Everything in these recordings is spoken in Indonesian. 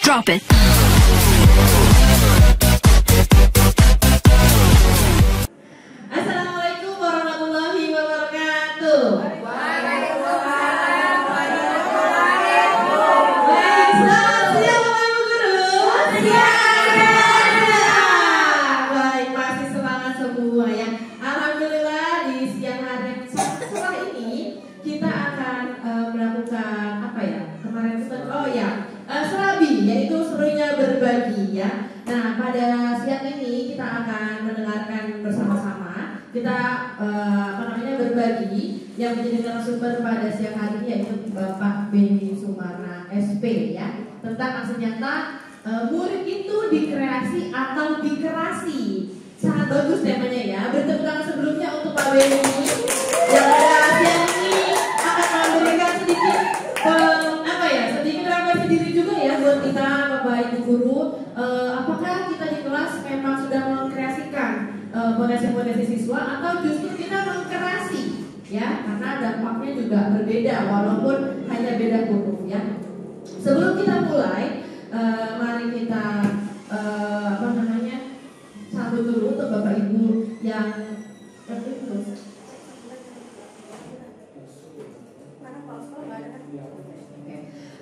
Drop it. Assalamualaikum warahmatullahi wabarakatuh. Waalaikumsalam warahmatullahi wabarakatuh. Baik, selamat siang Bapak Ibu Guru. Siang. Baik, pasti semangat semua ya. Alhamdulillah di siang hari setelah ini kita akan melakukan apa ya? Kemarin itu serabi, yaitu serunya berbagi ya. Nah, pada siang ini kita akan mendengarkan bersama-sama. Kita berbagi yang menjadi narasumber pada siang hari ini yaitu Bapak Benny Sumarna SP ya, tentang aksi nyata murid itu dikreasi atau dikerasi. Sangat bagus temanya ya. Bertepuk tangan sebelumnya untuk Pak Benny yang pada siang ini akan memberikan sedikit sedikit refleksi diri juga ya buat kita Bapak Ibu Guru. Apakah kita di kelas memang sudah mengkreasikan potensi-potensi siswa atau justru kita mengkerasi ya, karena dampaknya juga berbeda walaupun hanya beda huruf ya. Sebelum kita mulai, mari kita sambut dulu untuk Bapak Ibu yang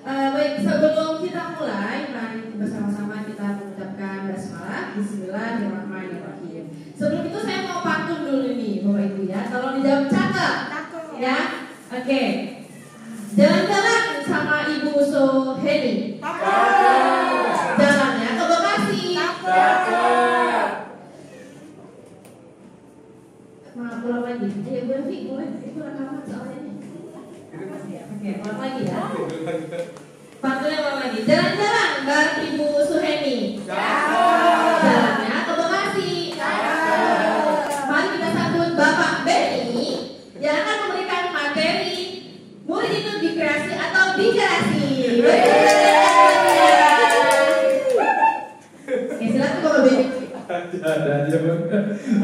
baik, sebelum kita mulai, mari bersama-sama kita mengucapkan basmalah. Bismillahirrahmanirrahim. Sebelum itu saya mau pantun dulu nih Bapak Ibu ya. Kalau dijawab cakep ya. Oke. Jalan-jalan sama Ibu Soheni. Jalannya ke Bekasi. Maaf, ulang lagi. Ayo Bu Evi, boleh? Itu rekaman soalnya nih. Oke, ulang lagi ya. Pantunnya ulang lagi. Jalan-jalan bareng Ibu Suheni. Jalannya ke Bekasi. Mari kita sambut Bapak Benny yang akan memberikan materi murid itu dikreasi atau dikerasi. Oke, silakan Bapak Benny.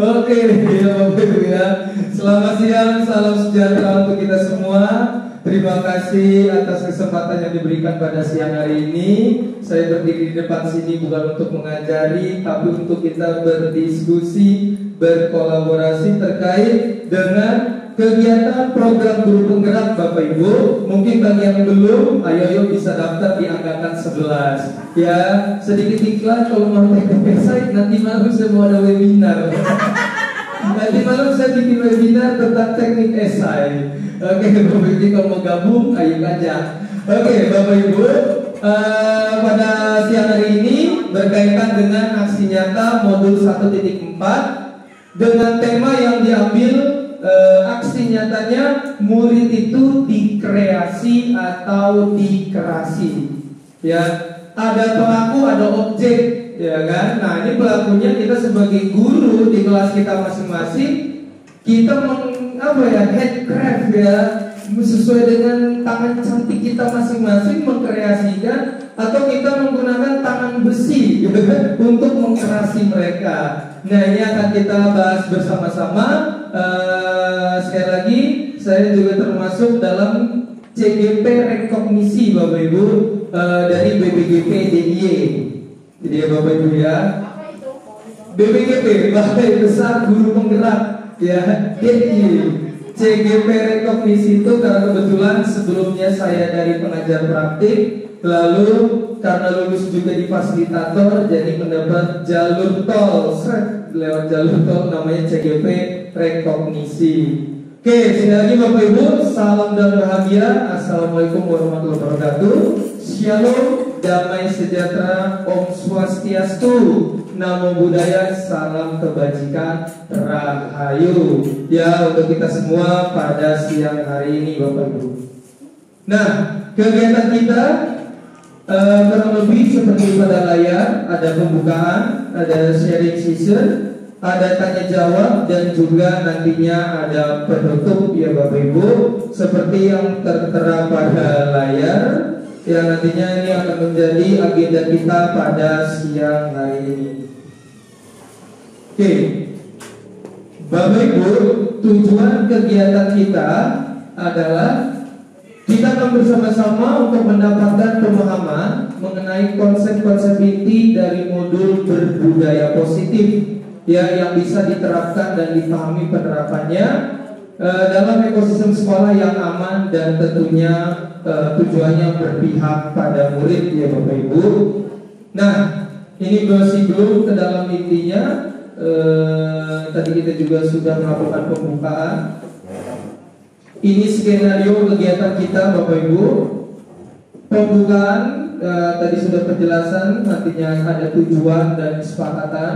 Oke, ya Bapak Ibu ya. Selamat siang, salam sejahtera untuk kita semua. Terima kasih atas kesempatan yang diberikan pada siang hari ini. Saya berdiri di depan sini bukan untuk mengajari, tapi untuk kita berdiskusi, berkolaborasi terkait dengan kegiatan program guru penggerak Bapak Ibu. Mungkin bagi yang belum, ayo bisa daftar di angkatan 11. Ya, sedikit iklan kalau mau teknik website, nanti malam saya mau ada webinar. Nanti malam saya bikin webinar tentang teknik esai. Oke, Bapak Ibu kalau mau gabung, ayo aja. Oke, Bapak Ibu, pada siang hari ini berkaitan dengan aksi nyata modul 1.4 dengan tema yang diambil aksi nyatanya murid itu dikreasi atau dikerasi. Ya, ada pelaku, ada objek, ya kan? Nah, ini pelakunya kita sebagai guru di kelas kita masing-masing, kita handcraft ya, sesuai dengan tangan cantik kita masing-masing mengkreasikan, atau kita menggunakan tangan besi gitu kan, untuk mengkreasi mereka. Nah, ini akan kita bahas bersama-sama. Sekali lagi, saya juga termasuk dalam CGP rekognisi Bapak Ibu dari BPGP DIY. Jadi ya Bapak Ibu ya, BPGP Balai Besar Guru Penggerak ya, DIY. CGP rekognisi itu karena kebetulan sebelumnya saya dari pengajar praktik, lalu karena lulus juga di fasilitator, jadi mendapat jalur tol. Lewat jalur tol namanya CGP rekognisi. Oke, sekali lagi Bapak Ibu, salam dan bahagia. Assalamualaikum warahmatullahi wabarakatuh. Shalom, damai sejahtera, Om Swastiastu, Namo Buddhaya, salam kebajikan, Rahayu. Ya, untuk kita semua pada siang hari ini Bapak Ibu. Nah, kegiatan kita kurang lebih seperti pada layar, ada pembukaan, ada sharing session, ada tanya jawab, dan juga nantinya ada penutup ya Bapak Ibu, seperti yang tertera pada layar. Ya, nantinya ini akan menjadi agenda kita pada siang hari ini. Oke, Bapak Ibu, tujuan kegiatan kita adalah kita akan bersama-sama untuk mendapatkan pemahaman mengenai konsep-konsep inti dari modul berbudaya positif ya, yang bisa diterapkan dan dipahami penerapannya dalam ekosistem sekolah yang aman dan tentunya tujuannya berpihak pada murid ya Bapak Ibu. Nah, ini belum ke dalam intinya. Tadi kita juga sudah melakukan pembukaan. Ini skenario kegiatan kita Bapak Ibu. Pembukaan tadi sudah penjelasan, nantinya ada tujuan dan kesepakatan,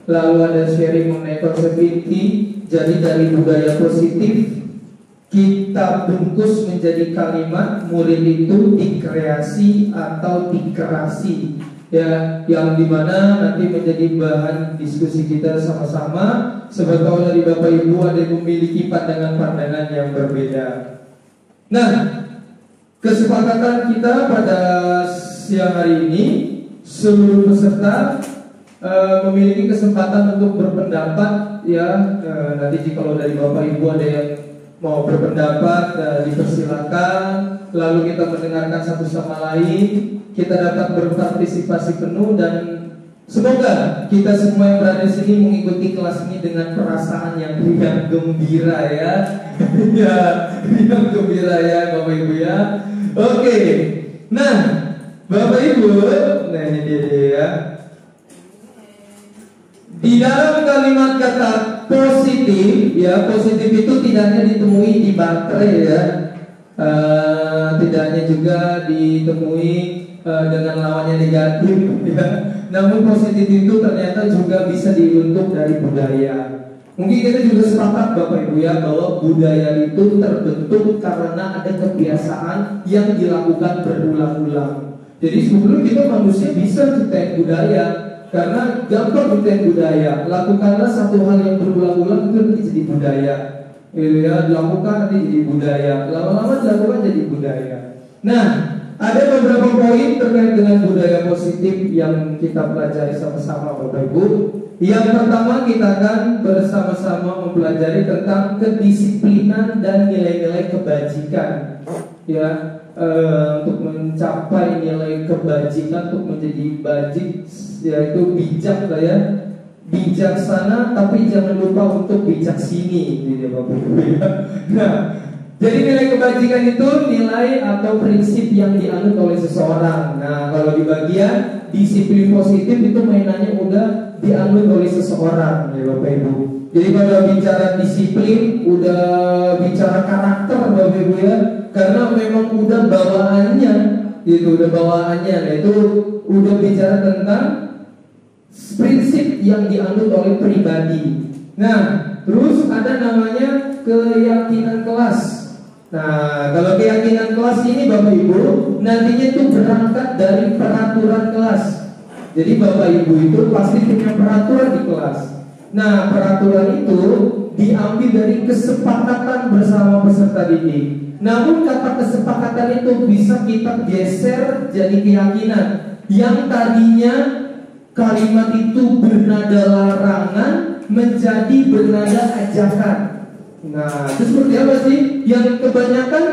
lalu ada sharing mengenai konsep inti. Jadi dari budaya positif kita bungkus menjadi kalimat murid itu dikreasi atau dikerasi ya, yang dimana nanti menjadi bahan diskusi kita sama-sama. Sebab tahu dari Bapak Ibu ada yang memiliki pandangan-pandangan yang berbeda. Nah, kesepakatan kita pada siang hari ini, seluruh peserta memiliki kesempatan untuk berpendapat ya. Nanti kalau dari Bapak Ibu ada yang mau berpendapat, dipersilakan. Lalu kita mendengarkan satu sama lain, kita dapat berpartisipasi penuh, dan semoga kita semua yang berada di sini mengikuti kelas ini dengan perasaan yang riang gembira ya. Ya, riang gembira ya Bapak Ibu ya. Oke. Nah, Bapak Ibu, nah ini dia ya. Di dalam kalimat kata positif ya, positif itu tidak hanya ditemui di baterai ya. Tidak hanya juga ditemui dengan lawannya negatif ya. Namun positif itu ternyata juga bisa dibentuk dari budaya. Mungkin kita juga sepakat Bapak Ibu ya, bahwa budaya itu terbentuk karena ada kebiasaan yang dilakukan berulang-ulang. Jadi sebelum kita manusia bisa ciptain budaya, karena gampang ciptain budaya. Lakukanlah satu hal yang berulang-ulang, itu nanti jadi budaya. Ya, dilakukan nanti jadi budaya. Lama-lama dilakukan jadi budaya. Nah, ada beberapa poin terkait dengan budaya positif yang kita pelajari sama-sama Bapak Ibu. Yang pertama, kita akan bersama-sama mempelajari tentang kedisiplinan dan nilai-nilai kebajikan. Ya, untuk mencapai nilai kebajikan, untuk menjadi bajik, yaitu bijak lah ya. Bijaksana, tapi jangan lupa untuk bijak sini, gitu ya Bapak Ibu. Nah, jadi nilai kebajikan itu nilai atau prinsip yang dianut oleh seseorang. Nah, kalau di bagian disiplin positif itu mainannya udah dianut oleh seseorang ya Bapak Ibu. Jadi kalau bicara disiplin, udah bicara karakter Bapak Ibu ya, karena memang udah bawaannya, gitu, udah bawaannya. Nah, itu udah bicara tentang prinsip yang dianut oleh pribadi. Nah, terus ada namanya keyakinan kelas. Nah, kalau keyakinan kelas ini Bapak Ibu, nantinya itu berangkat dari peraturan kelas. Jadi Bapak Ibu itu pasti punya peraturan di kelas. Nah, peraturan itu diambil dari kesepakatan bersama peserta didik. Namun kata kesepakatan itu bisa kita geser jadi keyakinan. Yang tadinya kalimat itu bernada larangan menjadi bernada ajakan. Nah, itu seperti apa sih? Yang kebanyakan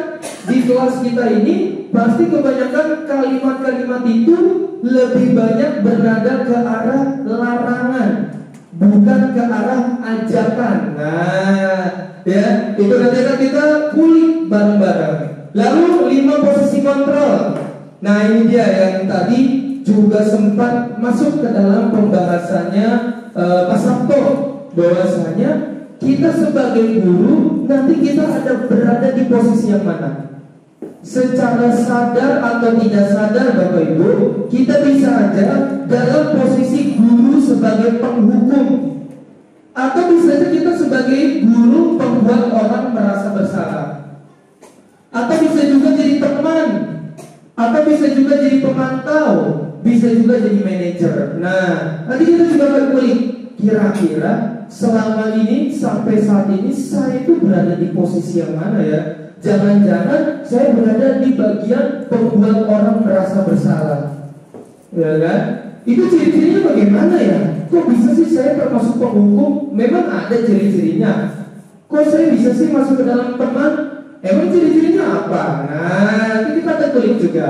di kelas kita ini pasti kebanyakan kalimat-kalimat itu lebih banyak bernada ke arah larangan, bukan ke arah ajakan. Nah, ya, itu nanti akan kita kulik bareng-bareng. Lalu 5 posisi kontrol. Nah, ini dia yang tadi juga sempat masuk ke dalam pembahasannya Pak Sabto, bahwasanya kita sebagai guru nanti kita ada berada di posisi yang mana? Secara sadar atau tidak sadar Bapak Ibu, kita bisa aja dalam posisi guru sebagai penghukum, atau bisa aja kita sebagai guru pembuat orang merasa bersalah, atau bisa juga jadi teman, atau bisa juga jadi pemantau, bisa juga jadi manajer. Nah, nanti kita juga akan kulik, kira-kira selama ini sampai saat ini saya itu berada di posisi yang mana ya? Jangan-jangan saya berada di bagian pembuat orang merasa bersalah, ya kan? Itu ciri-cirinya bagaimana ya? Kok bisa sih saya termasuk penghukum? Memang ada ciri-cirinya. Kok saya bisa sih masuk ke dalam teman? Emang ciri-cirinya apa? Nah, nanti kita akan kulik juga.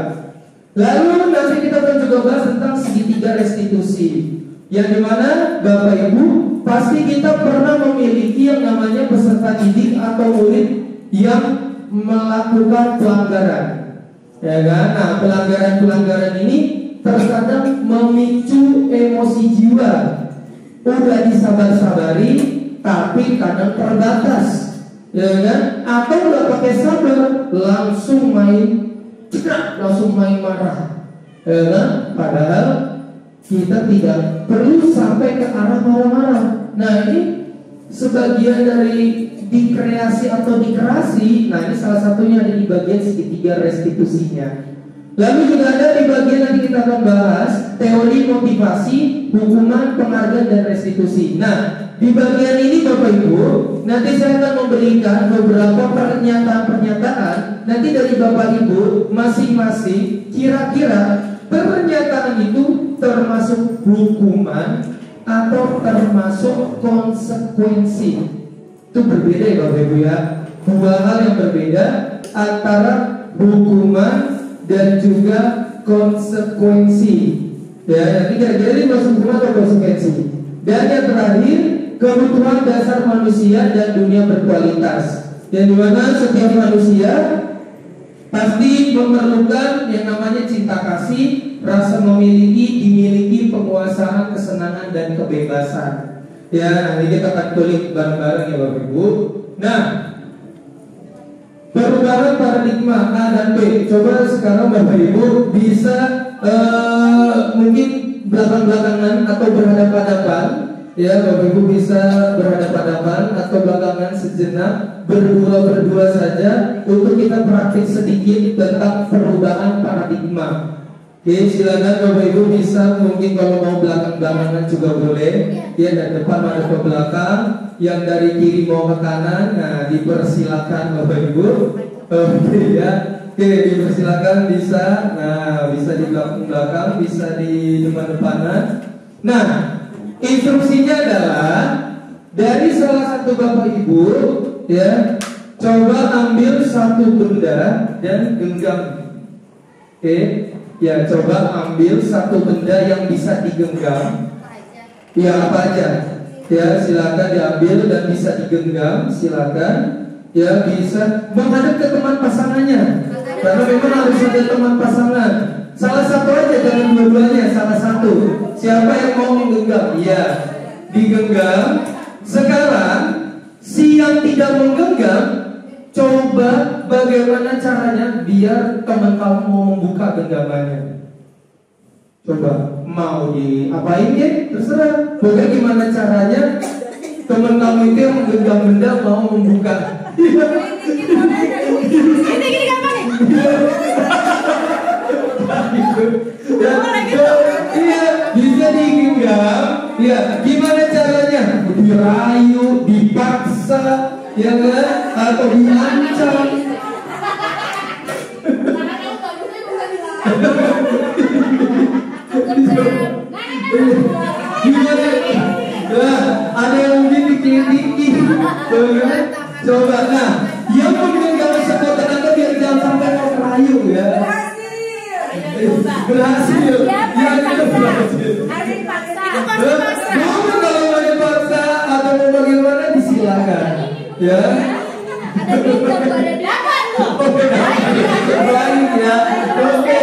Lalu nanti kita akan juga bahas tentang segitiga restitusi, yang dimana Bapak Ibu pasti kita pernah memiliki yang namanya peserta didik atau murid yang melakukan pelanggaran, ya kan? Nah, pelanggaran ini terkadang memicu emosi jiwa. Udah disabar-sabari, tapi kadang terbatas, ya kan? Atau udah pakai sabar, langsung main marah, ya kan? Padahal kita tidak perlu sampai ke arah marah-marah. Nah, ini sebagian dari dikreasi atau dikerasi. Nah, ini salah satunya ada di bagian segitiga restitusinya. Lalu juga ada di bagian nanti kita akan bahas teori motivasi, hukuman, penghargaan, dan restitusi. Nah, di bagian ini Bapak Ibu, nanti saya akan memberikan beberapa pernyataan-pernyataan nanti dari Bapak Ibu masing-masing. Kira-kira pernyataan itu termasuk hukuman atau termasuk konsekuensi. Itu berbeda ya Bapak Ibu ya. Dua hal yang berbeda antara hukuman dan juga konsekuensi. Ya, nanti kira-kira ini masuk hukuman atau konsekuensi. Dan yang terakhir, kebutuhan dasar manusia dan dunia berkualitas. Yang dimana setiap manusia pasti memerlukan yang namanya cinta kasih, rasa memiliki, dimiliki, penguasaan, kesenangan, dan kebebasan. Ya, nanti kita akan kulik bareng-bareng ya Bapak Ibu. Nah, perubahan paradigma A dan B. Coba sekarang Bapak Ibu bisa mungkin belakang-belakangan atau berhadapan-hadapan. Ya, Bapak Ibu bisa berhadapan-hadapan atau belakangan sejenak berdua saja untuk kita praktik sedikit tentang perubahan paradigma. Oke, silakan Bapak Ibu bisa mungkin kalau mau belakang-belakangan juga boleh. Ya, dari depan ada ke belakang, yang dari kiri mau ke kanan. Nah, dipersilakan Bapak Ibu. Oke ya. Oke, dipersilakan bisa. Nah, bisa di belakang-belakang, bisa di depan-depanan. Nah, instruksinya adalah dari salah satu Bapak Ibu, ya, coba ambil satu benda dan genggam. Oke, ya, coba ambil satu benda yang bisa digenggam. Ya, apa aja? Ya, silakan diambil dan bisa digenggam. Silakan. Ya, bisa menghadap ke teman pasangannya. Karena memang harus ada teman pasangan. Salah satu aja, jangan dua-duanya, salah satu. Siapa yang mau menggenggam? Ya, digenggam. Sekarang si yang tidak menggenggam, coba bagaimana caranya biar teman kamu mau membuka genggamannya. Coba mau diapain ya? Terserah. Pokoknya gimana caranya teman kamu itu yang menggenggam benda mau membuka. Ini apa nih? Iya, bisa digenggam. Ya, gimana caranya? Dirayu, dipaksa, ya kan? Atau diancam. Gimana? Nah, ada yang mungkin tinggi. Coba, nah, yang menggenggam sekuat tenaga biar jangan sampai merayu ya. Berhasil. Ya, itu berhasil. Mau kalau mau dipaksa atau mau bagaimana disilakan. Ya. Baik ya. Oke.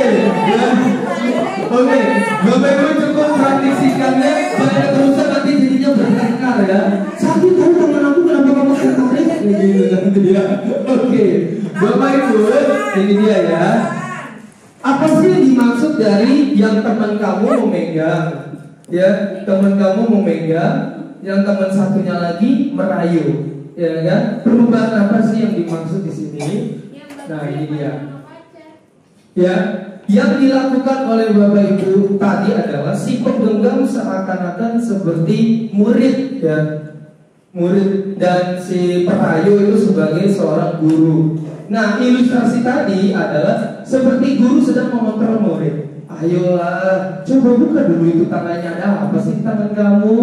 Oke. Bapak Ibu cukup praktisikannya. Banyak terusan nanti jadinya bertengkar ya. Tapi tahu teman aku kenapa kamu tertarik? Gitu nanti ya. Oke. Bapak Ibu, ini dia ya. Apa sih yang dimaksud dari yang teman kamu memegang? Ya, teman kamu memegang, yang teman satunya lagi merayu, ya kan? Perubahan apa sih yang dimaksud di sini? Nah, ini dia. Ya, yang dilakukan oleh Bapak Ibu tadi adalah si penggenggam seakan-akan seperti murid, ya, murid, dan si perayu itu sebagai seorang guru. Nah, ilustrasi tadi adalah seperti guru sedang mengontrol murid. Ayolah, coba buka dulu itu tangannya, ada apa sih tangan kamu?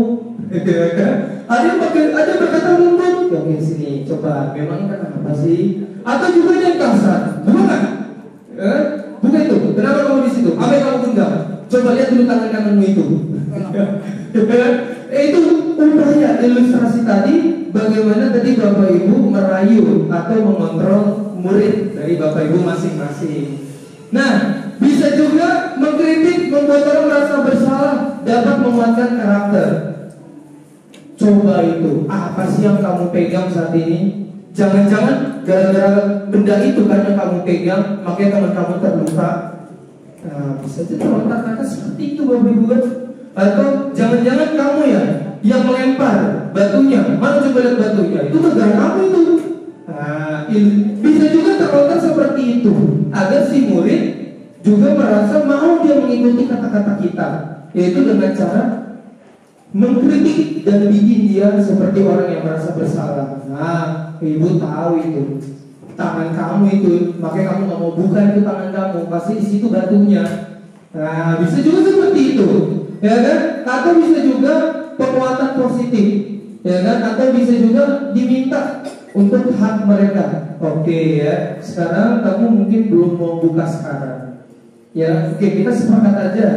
Ada yang berkata lembut. Oke, sini, coba. Memang kenapa sih? Atau juga yang kasar, bukan? buka itu. Kenapa kamu di situ? Apa yang kamu genggam? Coba lihat dulu tangan kananmu itu. Itu upaya ilustrasi tadi. Bagaimana tadi Bapak Ibu merayu atau mengontrol murid dari Bapak Ibu masing-masing. Nah, bisa juga mengkritik, membuat orang merasa bersalah, dapat menguatkan karakter. Coba itu, apa sih yang kamu pegang saat ini? Jangan-jangan gara-gara benda itu kan yang kamu pegang, makanya teman kamu terluka. Nah, bisa jadi kata-kata seperti itu Bapak Ibu kan? Atau jangan-jangan kamu ya yang melempar batunya. Mana coba lihat batunya? Itu gara kamu itu. Nah, bisa juga terlontar seperti itu, agar si murid juga merasa mau dia mengikuti kata-kata kita, yaitu dengan cara mengkritik dan bikin dia seperti orang yang merasa bersalah. Nah, ibu tahu itu tangan kamu itu, makanya kamu nggak mau buka itu tangan kamu, pasti di situ batunya. Nah, bisa juga seperti itu, ya kan? Atau bisa juga penguatan positif, ya kan? Atau bisa juga diminta untuk hak mereka. Oke ya, sekarang kamu mungkin belum mau buka sekarang. Ya, oke, kita sepakat aja.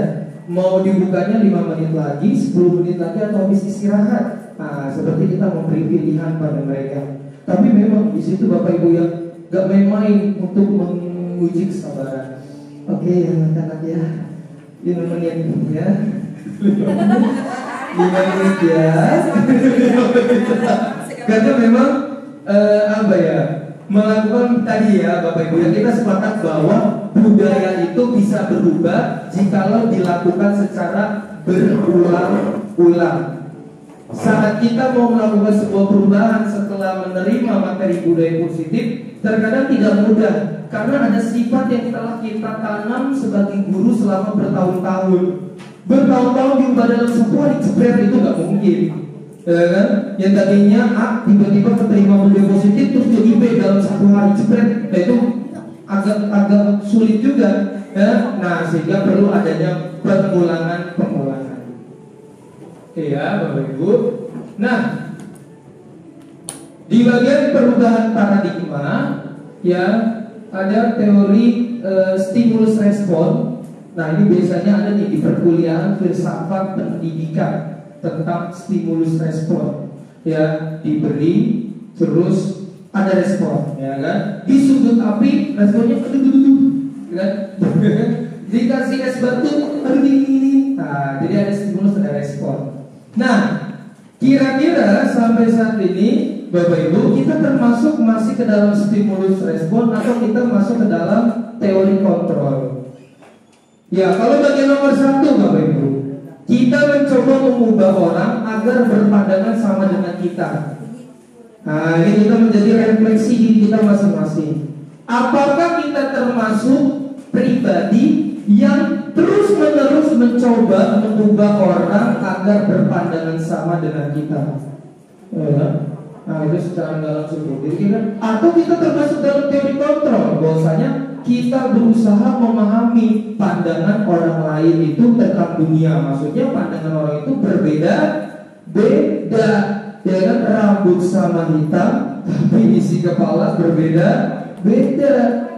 Mau dibukanya 5 menit lagi, 10 menit lagi, atau habis istirahat. Nah, seperti kita memberi pilihan pada mereka. Tapi memang di situ Bapak Ibu yang gak main-main untuk menguji kesabaran. Oke, anak-anak ya, 5 menit ya. 5 menit ya. Karena memang apa ya, melakukan tadi ya Bapak Ibu, yang kita sepakat bahwa budaya itu bisa berubah jikalau dilakukan secara berulang-ulang. Saat kita mau melakukan sebuah perubahan setelah menerima materi budaya positif, terkadang tidak mudah karena ada sifat yang telah kita tanam sebagai guru selama bertahun-tahun. Bertahun-tahun diubah dalam satu hari jebret itu nggak mungkin. Ya kan? Yang tadinya A tiba-tiba menerima budaya positif terus jadi B dalam satu hari jebret, nah itu agak sulit juga ya. Nah, sehingga perlu adanya pengulangan. Iya Bapak Ibu. Nah, di bagian perubahan paradigma ya ada teori stimulus respon. Nah, ini biasanya ada di perkuliahan filsafat pendidikan tentang stimulus respon. Ya, diberi terus ada respon, ya kan? Di sudut api responnya kan? Dikasih es batu, aduh dingin. Nah, jadi ada stimulus, ada respon. Nah, kira-kira sampai saat ini Bapak Ibu, kita termasuk masih ke dalam stimulus respon atau kita masuk ke dalam teori kontrol? Ya, kalau bagian nomor 1 Bapak Ibu, kita mencoba mengubah orang agar berpandangan sama dengan kita. Nah, ini kita menjadi refleksi diri kita masing-masing. Apakah kita termasuk pribadi yang terus-menerus mencoba mengubah orang agar berpandangan sama dengan kita? Ya. Nah, itu secara nggak langsung. Jadi kan, atau kita termasuk dalam teori kontrol, bahwasanya kita berusaha memahami pandangan orang lain itu tentang dunia. Maksudnya pandangan orang itu berbeda, ya kan, rambut sama hitam, tapi isi kepala berbeda.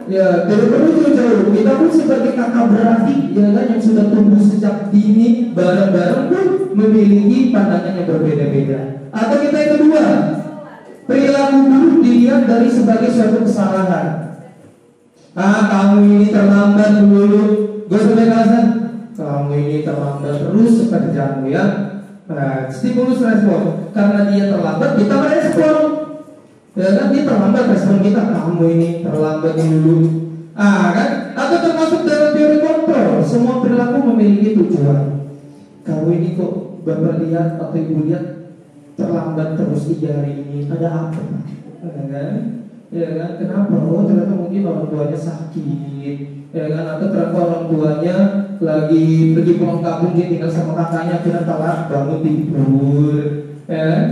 Ya, tidak perlu jauh-jauh. Kita pun sebagai kakak beradik, ya kan, yang sudah tumbuh sejak dini bareng-bareng pun memiliki pandangan yang berbeda-beda. Atau kita yang kedua, perilaku buruk dilihat dari sebagai suatu kesalahan. Kamu ini terlambat dulu, gue sampai kalasan. Kamu ini terlambat terus kerjamu ya. Nah, stimulus respon. Karena dia terlambat, kita merespon. Ya kan, dia terlambat, respon kita, kamu ini terlambat dulu. Kan? Atau termasuk dalam teori kontrol, semua perilaku memiliki tujuan. Kamu ini kok Bapak lihat atau Ibu lihat terlambat terus hari ini, ada apa? Ya kan? Ya kan? Kenapa? Oh, ternyata mungkin orang tuanya sakit. Ya kan? Atau ternyata orang tuanya lagi pergi pulang kampung, dia tinggal sama kakaknya, akhirnya telat bangun tidur. Ya kan?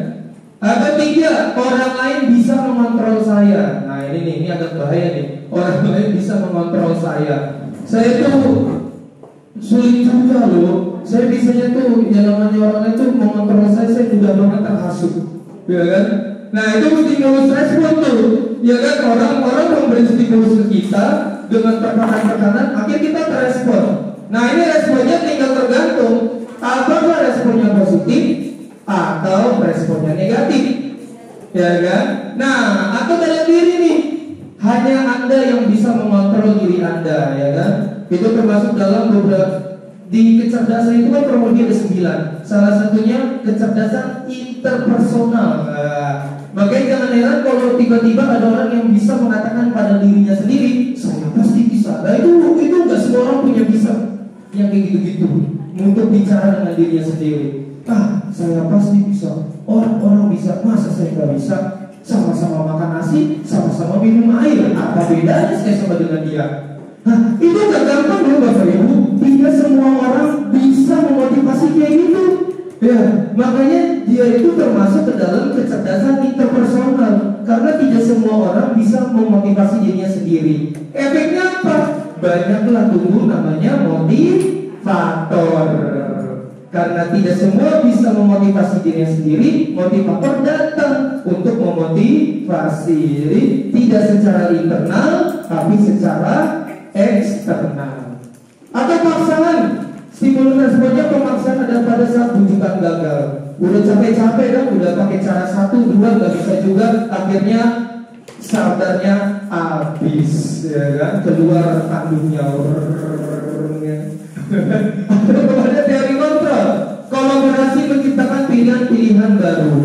Ada 3, orang lain bisa mengontrol saya. Nah, ini agak bahaya nih. Orang lain bisa mengontrol saya. Saya tuh sulit juga loh. Saya bisanya tuh, yang namanya orang lain tuh mengontrol saya juga banget terhasut. Ya kan? Nah, itu stimulus respon tuh. Ya kan, orang-orang memberi stimulus ke kita, dengan tekanan-tekanan, akhirnya kita terrespon. Nah ini responnya tinggal tergantung apakah responnya positif atau responnya negatif, ya kan? Nah, atau dalam diri nih, hanya Anda yang bisa mengontrol diri Anda, ya kan? Itu termasuk dalam beberapa di kecerdasan itu kan kurang lebih ada 9. Salah satunya kecerdasan interpersonal. Makanya jangan heran kalau tiba-tiba ada orang yang bisa mengatakan pada dirinya sendiri, saya pasti bisa. Nah itu nggak semua orang punya bisa yang kayak gitu-gitu untuk bicara dengan dirinya sendiri. Saya pasti bisa. Orang-orang bisa, masa saya nggak bisa? Sama-sama makan nasi, sama-sama minum air. Apa bedanya saya sama dengan dia? Itu gak gampang loh Bapak Ibu. Tidak semua orang bisa memotivasi kayak gitu. Ya, makanya dia itu termasuk ke dalam kecerdasan interpersonal. Karena tidak semua orang bisa memotivasi dirinya sendiri. Efeknya apa? Banyaklah tumbuh namanya motivator. Karena tidak semua bisa memotivasi dirinya sendiri, motivator datang untuk memotivasi. Jadi tidak secara internal, tapi secara eksternal. Atau paksaan. Stimulus responnya pemaksaan ada pada saat bujukan gagal. Udah capek-capek kan, udah pakai cara 1, 2 gak bisa juga, akhirnya sadarnya habis, ya kan? Keluar kandungnya. Ada teori kontrol. Kolaborasi menciptakan pilihan-pilihan baru.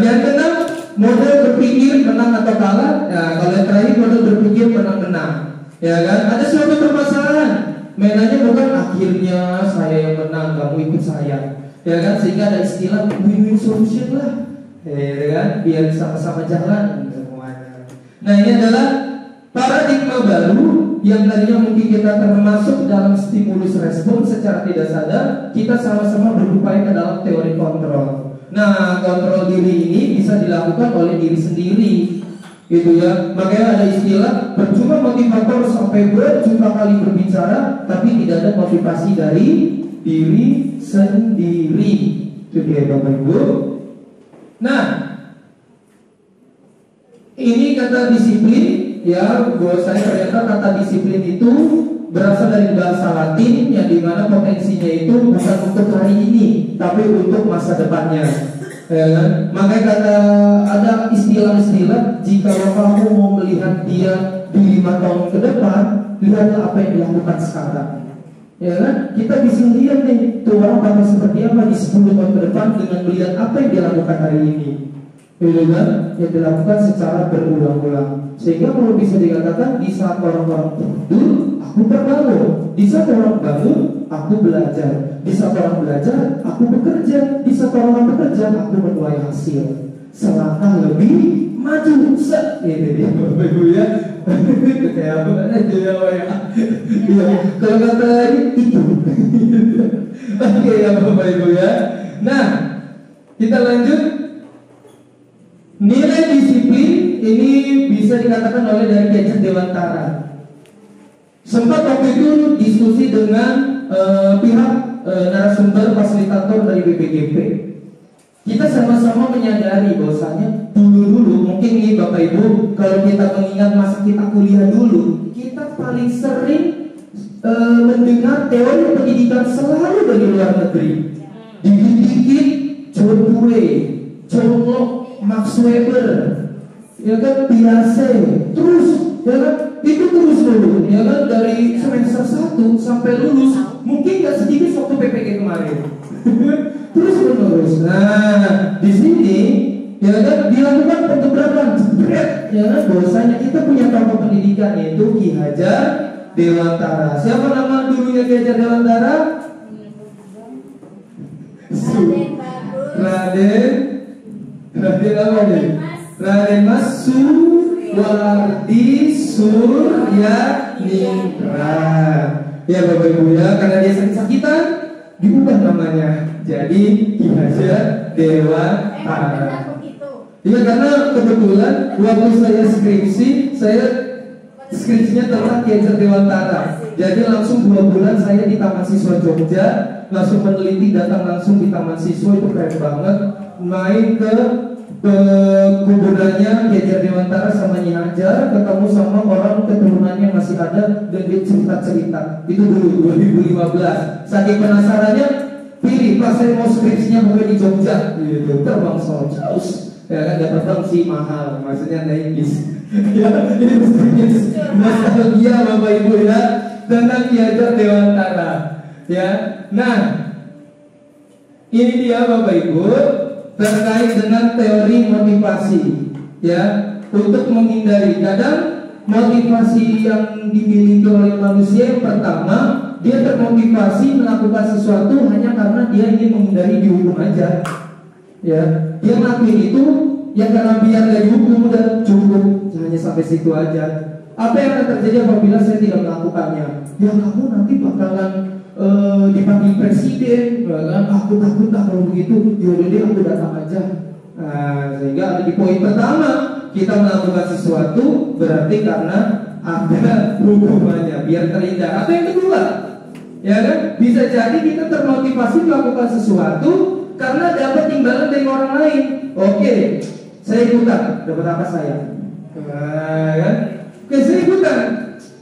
Yang keenam, model berpikir menang atau kalah. Nah, kalau yang terakhir model berpikir menang-menang. Ya kan? Ada suatu permasalahan. Mainannya bukan akhirnya saya yang menang, kamu ikut saya. Ya kan? Sehingga ada istilah win-win solution lah. Ya kan? Biar sama-sama jalan semuanya. Nah, ini adalah paradigma baru yang tadinya mungkin kita termasuk dalam stimulus respon secara tidak sadar, kita sama-sama berupaya ke dalam teori kontrol. Nah, kontrol diri ini bisa dilakukan oleh diri sendiri, gitu ya. Makanya ada istilah percuma motivator sampai berjuta kali berbicara, tapi tidak ada motivasi dari diri sendiri. Itu dia Bapak Ibu. Nah, ini kata disiplin. Ya, bahwasanya ternyata kata disiplin itu berasal dari bahasa Latin yang dimana potensinya itu bukan untuk hari ini, tapi untuk masa depannya. Ya kan? Makanya kata ada istilah-istilah, jika kamu mau melihat dia di 5 tahun ke depan, lihatlah apa yang dilakukan sekarang. Ya kan? Kita bisa lihat nih, tuh orang bakal seperti apa di 10 tahun ke depan dengan melihat apa yang dia lakukan hari ini. Ya kan? Yang dilakukan secara berulang-ulang. Sehingga kalau bisa dikatakan di saat orang-orang tidur, aku terbangun. Di saat orang bangun, aku belajar. Di saat orang belajar, aku bekerja. Di saat orang bekerja, aku menuai hasil. Selangkah lebih maju. Ini dia Bapak Ibu ya. Kayak apa aja ya. Kalau kata itu. Oke ya Bapak Ibu ya. Nah, kita lanjut. Nilai disiplin ini bisa dikatakan oleh dari Gadget Dewantara. Sempat waktu itu diskusi dengan pihak narasumber fasilitator dari BPGP. Kita sama-sama menyadari bahwasanya dulu mungkin nih Bapak Ibu, kalau kita mengingat masa kita kuliah dulu, kita paling sering mendengar teori pendidikan selalu dari luar negeri. Dikit-dikit John Dewey, John Locke, Max Weber, ya kan, biasa, terus, ya kan, itu terus dulu, ya kan, dari semester 1 sampai lulus, mungkin gak sedikit waktu PPG kemarin, terus menerus. Nah, di sini, ya kan, dilakukan pengebrakan, ya kan, bahwasanya kita punya tokoh pendidikan yaitu Ki Hajar Dewantara. Siapa nama dulunya Ki Hajar Dewantara? Raden apa nih? Raden Mas Suwardi Suryaningrat. Ya Bapak Ibu ya, karena dia sakit-sakitan diubah namanya jadi Ki Hajar Dewantara. Iya, karena kebetulan waktu saya skripsinya tentang Ki Hajar Dewantara. Jadi langsung 2 bulan saya di Taman Siswa Jogja, langsung meneliti, datang langsung di Taman Siswa, itu keren banget. Main ke kuburannya Ki Hajar Dewantara sama Nyi Hajar, ketemu sama orang keturunannya masih ada dan dia cerita-cerita. Itu dulu 2015. Saking penasarannya, pilih pas saya mau skripsinya pokoknya di Jogja, gitu. Terbang soal jauh, ya kan dapat terbang sih mahal, maksudnya naik bis. Ya, ini mesti nostalgia Bapak Ibu ya tentang Ki Hajar Dewantara. Ya, nah ini dia Bapak Ibu terkait dengan teori motivasi, ya, untuk menghindari kadang motivasi yang dimiliki oleh manusia yang pertama, dia termotivasi melakukan sesuatu hanya karena dia ingin menghindari dihukum aja, ya, dia ngelakuin itu ya karena biar gak dihukum udah cukup, hanya sampai situ aja. Apa yang akan terjadi apabila saya tidak melakukannya? Ya kamu nanti bakalan dipanggil presiden, kan? Aku takut kalau begitu, yaudah deh aku datang aja. Nah, sehingga ada di poin pertama, kita melakukan sesuatu berarti karena ada hukumannya, biar terhindar. Atau yang kedua, ya kan, bisa jadi kita termotivasi melakukan sesuatu karena dapat imbalan dari orang lain. Oke, saya ikutan, dapat apa saya? Kan? Oke, saya ikutan,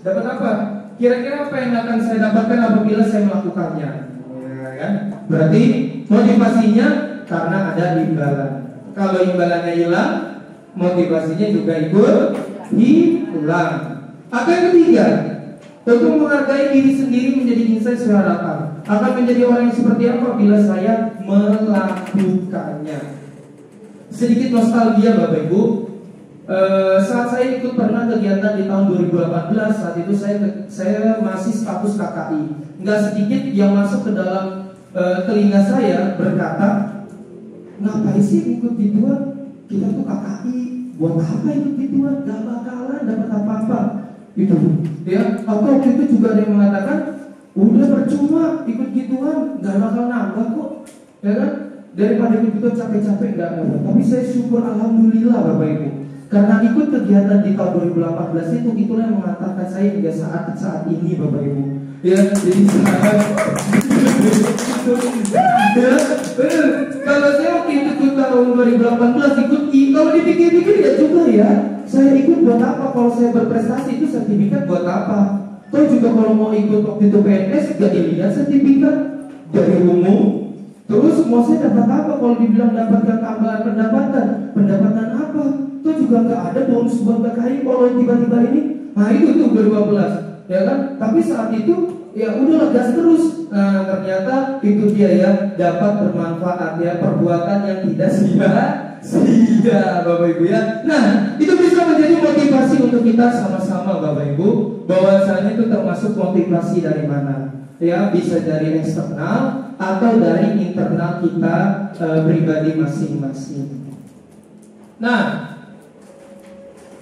dapat apa? Kira-kira apa yang akan saya dapatkan apabila saya melakukannya? Ya, kan? Berarti motivasinya karena ada imbalan. Kalau imbalannya hilang, motivasinya juga ikut hilang. Atau yang ketiga, untuk menghargai diri sendiri menjadi insan harapan. Akan menjadi orang yang seperti apa bila saya melakukannya. Sedikit nostalgia Bapak Ibu. Saat saya ikut pernah kegiatan di tahun 2018, saat itu saya masih status KKI. Nggak sedikit yang masuk ke dalam telinga saya berkata, ngapain sih ikut gituan? Kita tuh KKI, buat apa ikut gituan? Gak bakalan dapat apa-apa. Itu, ya. Atau waktu itu juga ada yang mengatakan, udah percuma ikut gituan, gak bakal nambah kok, ya kan? Daripada ikut gituan capek-capek gak nambah. Tapi saya syukur alhamdulillah Bapak Ibu. Karena ikut kegiatan di tahun 2018 itu, itulah yang mengatakan saya hingga saat ini Bapak Ibu. Ya, jadi ya, benar. Kalau saya waktu itu tahun 2018 ikut, kalau dipikir-pikir ya juga ya, saya ikut buat apa? Kalau saya berprestasi itu sertifikat buat apa? Toh juga kalau mau ikut waktu itu PNS gak dilihat sertifikat dari umum. Terus mau saya dapat apa? Kalau dibilang dapatkan tambahan pendapatan apa? Toh juga nggak ada bonus buat KKI kalau tiba-tiba ini. Nah itu tuh 2015, ya kan? Tapi saat itu ya udah gas terus. Nah ternyata itu dia ya, dapat bermanfaat ya, perbuatan yang tidak sia-sia Bapak Ibu ya. Nah itu bisa menjadi motivasi untuk kita sama-sama Bapak Ibu. Bahwasanya itu termasuk motivasi dari mana? Ya bisa dari eksternal atau dari internal kita pribadi masing-masing. Nah,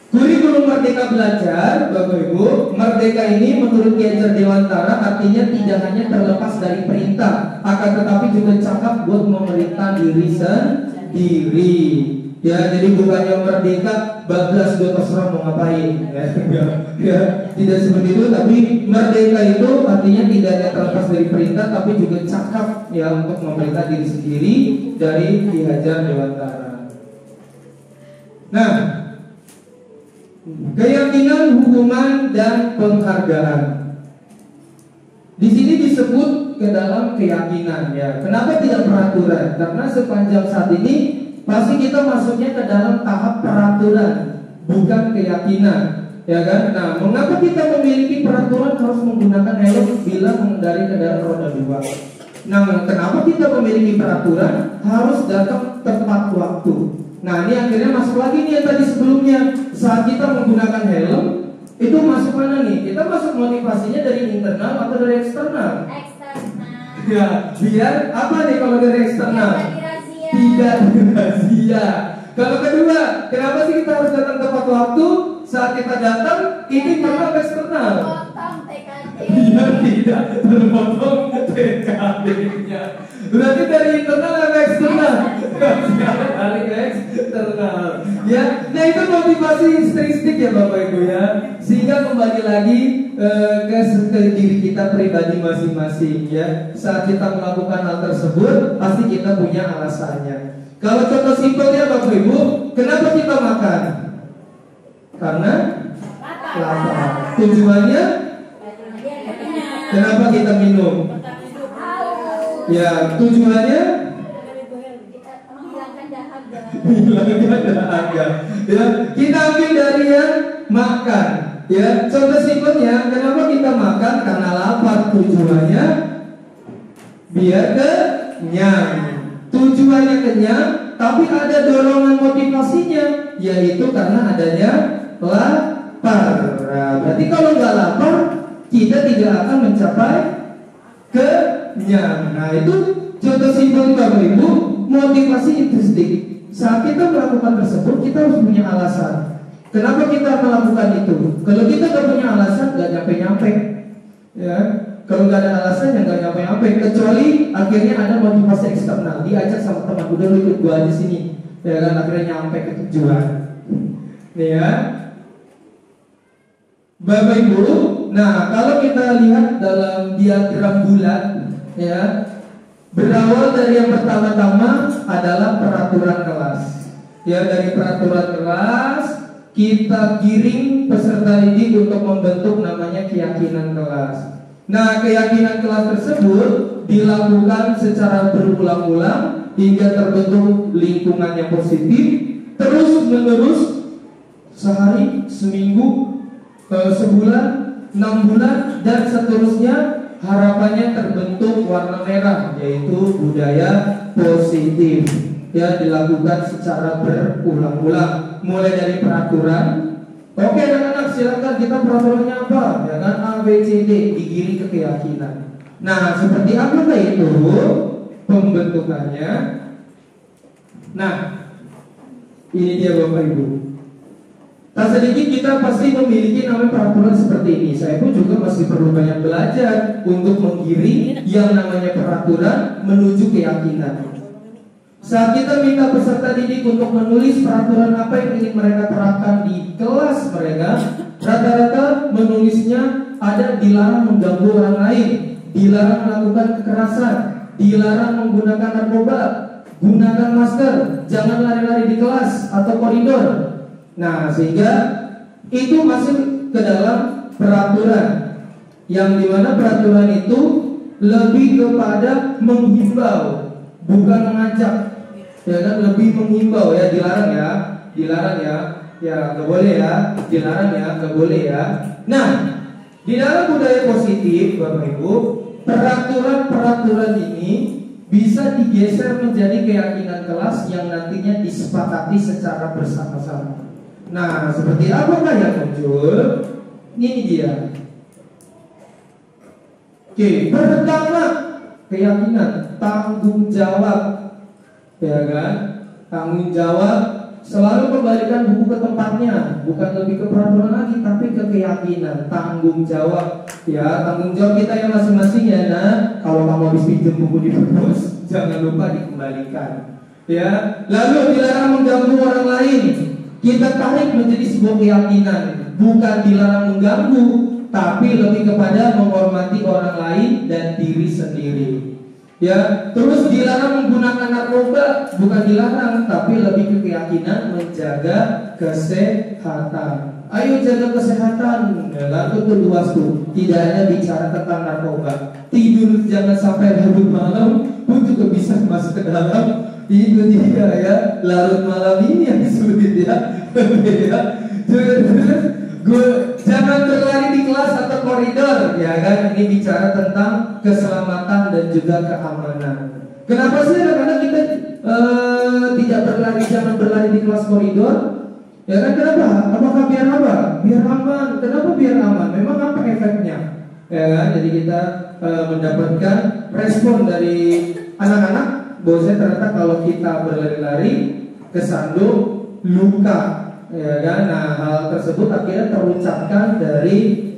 kurikulum Merdeka Belajar, Bapak Ibu, Merdeka ini menurut Ki Hajar Dewantara artinya tidak hanya terlepas dari perintah, akan tetapi juga cakap buat memerintah diri sendiri. Ya, jadi bukannya merdeka, bablas gue terserah mau ngapain. Ya, tidak seperti itu. Tapi merdeka itu artinya tidak hanya terlepas dari perintah, tapi juga cakap ya untuk memerintah diri sendiri dari Ki Hajar Dewantara. Nah, keyakinan, hukuman, dan penghargaan. Di sini disebut ke dalam keyakinan ya. Kenapa tidak peraturan? Karena sepanjang saat ini pasti kita masuknya ke dalam tahap peraturan, bukan keyakinan, ya kan? Nah, mengapa kita memiliki peraturan harus menggunakan helm bila mengendari kendaraan roda 2? Nah, kenapa kita memiliki peraturan harus datang tepat waktu? Nah, ini akhirnya masuk lagi nih yang tadi sebelumnya. Saat kita menggunakan helm, itu masuk mana nih? Kita masuk motivasinya dari internal atau dari eksternal? Eksternal. Ya, biar apa nih kalau dari eksternal? Tidak razia. Kalau kedua, kenapa sih kita harus datang tepat waktu? Saat kita datang, ini internal eksternal. Potong TKD. Iya, tidak terpotong TKD-nya. Berarti dari internal atau eksternal? Dari eksternal. Ya, nah itu motivasi intrinsik ya Bapak Ibu ya. Sehingga kembali lagi ke diri kita pribadi masing-masing ya. Saat kita melakukan hal tersebut, pasti kita punya alasannya. Kalau contoh simpelnya Bapak Ibu, kenapa kita makan? Karena lapar. Tujuannya kenapa kita minum? Ya, tujuannya menghilangkan dahaga. Ya, kita ambil dari yang makan. Ya, contoh simpelnya, kenapa kita makan? Karena lapar. Tujuannya biar kenyang. Tujuannya kenyang, tapi ada dorongan motivasinya, yaitu karena adanya lapar. Nah, berarti kalau nggak lapar, kita tidak akan mencapai kenyang. Nah, itu contoh simpel Bapak Ibu, motivasi intrinsik. Saat kita melakukan tersebut, kita harus punya alasan. Kenapa kita melakukan itu? Kalau kita nggak punya alasan, nggak nyampe-nyampe. Ya, kalau nggak ada alasan, ya nggak nyampe-nyampe. Kecuali akhirnya ada motivasi eksternal, diajak sama teman, udah lu ikut gua aja sini. Ya kan, akhirnya nyampe ke tujuan. Ya, Bapak Ibu. Nah, kalau kita lihat dalam diagram bulat, ya, berawal dari yang pertama-tama adalah peraturan kelas. Ya, dari peraturan kelas kita giring peserta didik untuk membentuk namanya keyakinan kelas. Nah, keyakinan kelas tersebut dilakukan secara berulang-ulang hingga terbentuk lingkungan yang positif, terus menerus, sehari, seminggu, sebulan, 6 bulan, dan seterusnya. Harapannya terbentuk warna merah, yaitu budaya positif. Ya, dilakukan secara berulang-ulang, mulai dari peraturan. Oke anak-anak, silakan, kita peraturannya apa? Ya kan, A, B, C, D, digiring ke keyakinan. Nah, seperti apa itu pembentukannya? Nah, ini dia Bapak Ibu. Tak sedikit kita pasti memiliki namanya peraturan seperti ini. Saya pun juga masih perlu banyak belajar untuk menggiring yang namanya peraturan menuju keyakinan. Saat kita minta peserta didik untuk menulis peraturan apa yang ingin mereka terapkan di kelas mereka, rata-rata menulisnya ada dilarang mengganggu orang lain, dilarang melakukan kekerasan, dilarang menggunakan narkoba, gunakan masker, jangan lari-lari di kelas atau koridor. Nah, sehingga itu masuk ke dalam peraturan, yang dimana peraturan itu lebih kepada menghimbau, bukan mengajak. Ya kan, lebih menghimbau, ya, dilarang ya nggak boleh ya, dilarang ya nggak boleh ya. Nah, di dalam budaya positif Bapak Ibu, peraturan-peraturan ini bisa digeser menjadi keyakinan kelas yang nantinya disepakati secara bersama-sama. Nah, seperti apakah yang muncul? Ini dia. Oke, pertama, keyakinan, tanggung jawab. Ya kan? Tanggung jawab, selalu kembalikan buku ke tempatnya, bukan lebih ke peraturan lagi, tapi ke keyakinan, tanggung jawab. Ya, tanggung jawab kita yang masing-masing ya. Nah, kalau kamu habis pinjam buku di perpus, jangan lupa dikembalikan. Ya, lalu dilarang mengganggu orang lain. Kita tarik menjadi sebuah keyakinan, bukan dilarang mengganggu, tapi lebih kepada menghormati orang lain dan diri sendiri. Ya, terus dilarang menggunakan narkoba, bukan dilarang, tapi lebih ke keyakinan menjaga kesehatan. Ayo jaga kesehatan, lalu itu luas tuh. Tidak hanya bicara tentang narkoba, tidur jangan sampai larut malam pun juga bisa masuk ke dalam. Itu dia ya, larut malam ini yang sulit ya. Jangan berlari di kelas atau koridor, ya kan? Ini bicara tentang keselamatan dan juga keamanan. Kenapa sih anak-anak kita tidak berlari, jangan berlari di kelas koridor? Ya kan, kenapa? Apakah biar apa? Biar aman. Kenapa biar aman? Memang apa efeknya? Ya kan? Jadi kita mendapatkan respon dari anak-anak bahwa ternyata kalau kita berlari-lari kesandung luka. Ya kan? Nah, hal tersebut akhirnya terucapkan dari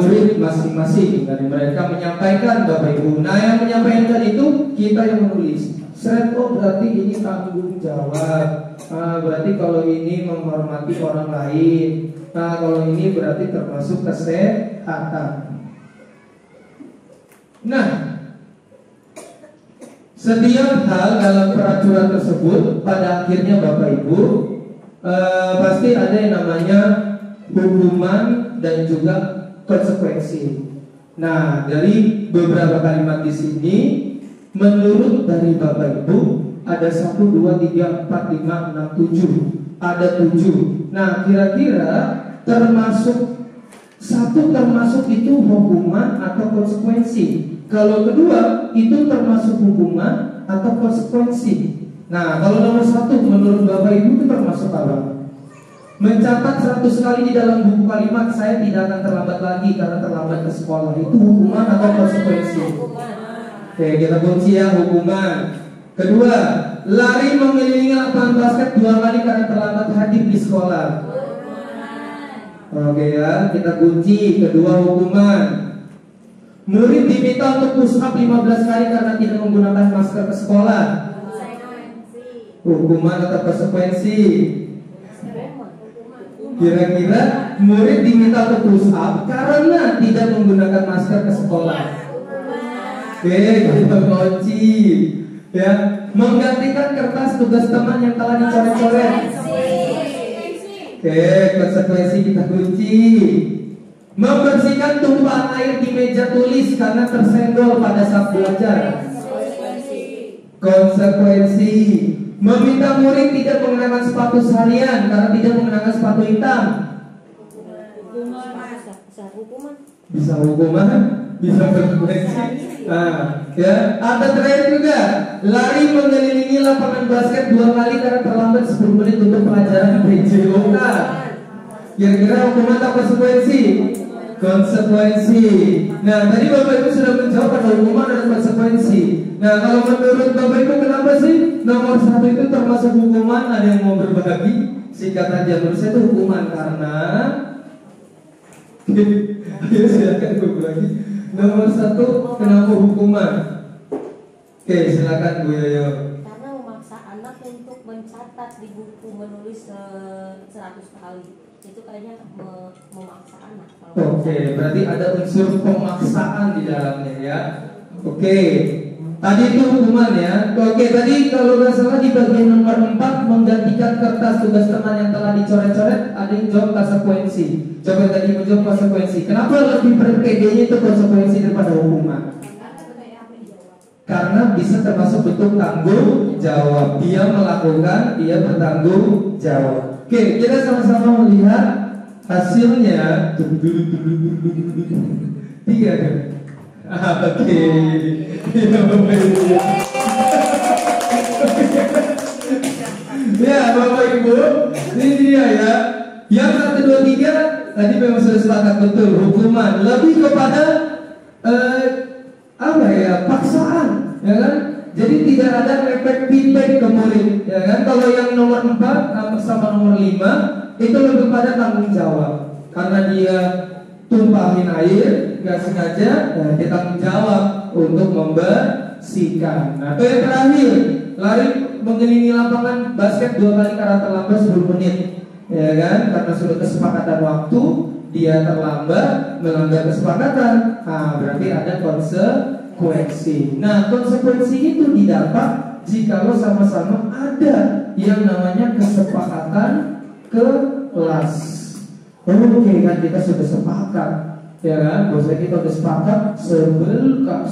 murid masing-masing, dari mereka menyampaikan Bapak Ibu. Nah, yang menyampaikan itu kita yang menulis. Oh, berarti ini tanggung jawab. Berarti kalau ini menghormati orang lain. Nah, kalau ini berarti termasuk kesehatan. Nah, Setiap hal dalam peraturan tersebut pada akhirnya Bapak Ibu pasti ada yang namanya hukuman dan juga konsekuensi. Nah, dari beberapa kalimat di sini, menurut dari Bapak Ibu ada 1, 2, 3, 4, 5, 6, 7. Ada 7. Nah, kira-kira termasuk itu hukuman atau konsekuensi. Kalau kedua itu termasuk hukuman atau konsekuensi. Nah, kalau nomor 1 menurut Bapak Ibu itu termasuk apa? Mencatat 100 kali di dalam buku kalimat saya tidak akan terlambat lagi karena terlambat ke sekolah. Itu hukuman atau konsekuensi? Oke, kita kunci ya, hukuman. Kedua, lari mengelilingi lapangan basket 2 kali karena terlambat hadir di sekolah. Oke ya, kita kunci. Kedua, hukuman. Murid diminta untuk push up 15 kali karena tidak menggunakan masker ke sekolah. Hukuman atau konsekuensi? Kira-kira murid diminta untuk push up karena tidak menggunakan masker ke sekolah. Oke, kita kunci. Ya, menggantikan kertas tugas teman yang telah dicoret-coret. Oke, konsekuensi kita kunci. Membersihkan tumpahan air di meja tulis karena tersenggol pada saat belajar. Konsekuensi. Meminta murid tidak mengenakan sepatu seharian karena tidak mengenakan sepatu hitam. Bisa hukuman, bisa konsekuensi. Nah, ya, ada terakhir juga. Lari mengelilingi lapangan basket 2 kali karena terlambat 10 menit untuk pelajaran PJOK. Kira-kira hukuman atau konsekuensi? Konsekuensi. Nah, tadi Bapak Ibu sudah menjawab ada hukuman dan konsekuensi. Nah, kalau menurut Bapak Ibu kenapa sih nomor 1 itu termasuk hukuman? Ada yang mau berbagi? Sikat aja. Menurut saya itu hukuman karena ayo silakan berbagi. Nomor 1 kenapa hukuman? Oke, silakan Bu Yoyo. Karena memaksa anak untuk mencatat di buku menulis 100 kali. Itu kayaknya memaksa anak. Oke, berarti ada unsur pemaksaan di dalamnya ya. Oke, tadi itu hukuman ya. Oke, tadi kalau nggak salah di bagian nomor 4 menggantikan kertas tugas teman yang telah dicoret-coret, ada yang jawab konsekuensi. Coba tadi menjawab konsekuensi. Kenapa lebih berpegangnya itu konsekuensi daripada hukuman? Karena bisa termasuk bentuk tanggung jawab. Dia melakukan, dia bertanggung jawab. Oke, kita sama-sama melihat hasilnya. 3 kan? Oke. Ya, Bapak Ibu, ini dia ya. Yang 1, 2, 3 tadi memang sudah sepakat betul. Hukuman lebih kepada apa ya, paksaan, ya kan? Jadi tidak ada efek feedback ke murid, ya kan? Kalau yang nomor 4 sama nomor 5 itu lebih pada tanggung jawab, karena dia tumpahin air nggak sengaja, ya, dia tanggung jawab untuk membersihkan. Nah, itu yang terakhir, lari mengelilingi lapangan basket 2 kali karena terlambat 10 menit, ya kan? Karena sudah kesepakatan waktu, dia terlambat, melanggar kesepakatan. Nah, berarti ada konsekuensi. Nah, konsekuensi itu didapat jika lo sama-sama ada yang namanya kesepakatan kelas. Oke kan, kita sudah sepakat, ya kan? Bahwa kita sudah sepakat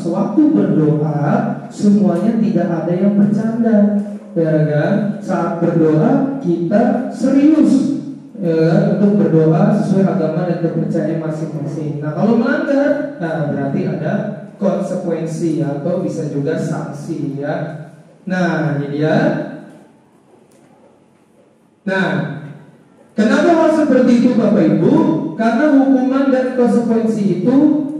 sewaktu berdoa semuanya tidak ada yang bercanda, ya kan? Saat berdoa kita serius, ya kan? Untuk berdoa sesuai agama dan kepercayaan masing-masing. Nah, kalau melanggar, nah berarti ada konsekuensi atau bisa juga sanksi ya. Nah, ini dia. Nah, kenapa hal seperti itu Bapak Ibu? Karena hukuman dan konsekuensi itu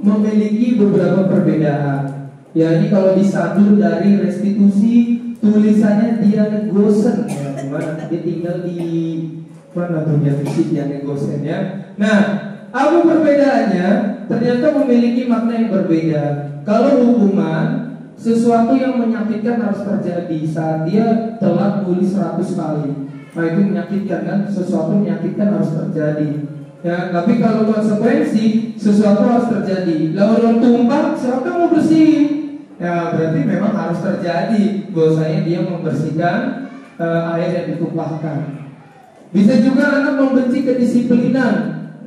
memiliki beberapa perbedaan. Ya, ini kalau disadur dari restitusi tulisannya dia negosen, ya, gimana? Dia tinggal di mana tuh dia yang negosen ya. Nah, apa perbedaannya? Ternyata memiliki makna yang berbeda. Kalau hukuman, sesuatu yang menyakitkan harus terjadi saat dia telat nulis 100 kali. Nah, itu menyakitkan kan? Sesuatu menyakitkan harus terjadi. Ya, tapi kalau konsekuensi, sesuatu harus terjadi. Lalu tumpah, siapa mau bersihin? Ya berarti memang harus terjadi bahwasanya dia membersihkan air yang ditumpahkan. Bisa juga anak membenci kedisiplinan,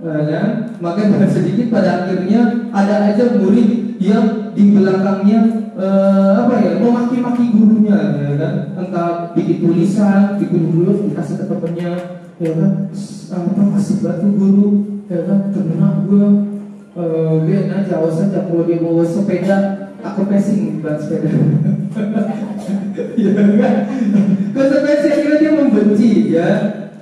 ya. Maka dengan sedikit pada akhirnya ada aja murid yang di belakangnya memaki-maki gurunya, ya kan? Entah bikin tulisan, bikin dulu dikasih ke temennya, ya kan? Kasih batu guru, ya kan? Kena gue, biar aja awas aja kalau dia bawa sepeda, aku pesing buat sepeda. Ya kan? Konsekuensi akhirnya dia membenci, ya.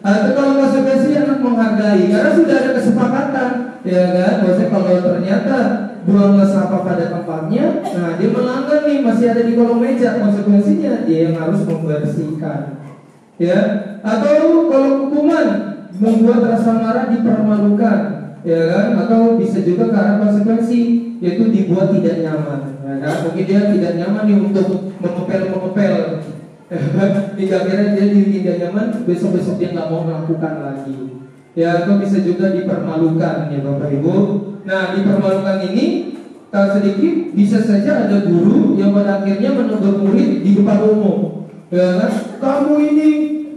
Atau kalau konsekuensi anak menghargai, karena sudah ada kesepakatan, ya kan? Maksudnya kalau ternyata buanglah sampah pada tempatnya, nah dia melanggar nih, masih ada di kolong meja, konsekuensinya dia yang harus membersihkan, ya. Atau kalau hukuman membuat rasa marah dipermalukan, ya kan? Atau bisa juga karena konsekuensi, yaitu dibuat tidak nyaman, ya kan? Mungkin dia tidak nyaman nih untuk mengepel, hingga akhirnya dia tidak nyaman, besok-besok dia nggak mau melakukan lagi. Ya, atau bisa juga dipermalukan, ya Bapak Ibu. Nah, dipermalukan ini sedikit bisa saja ada guru yang pada akhirnya menegur murid di depan umum, ya kan? Kamu ini,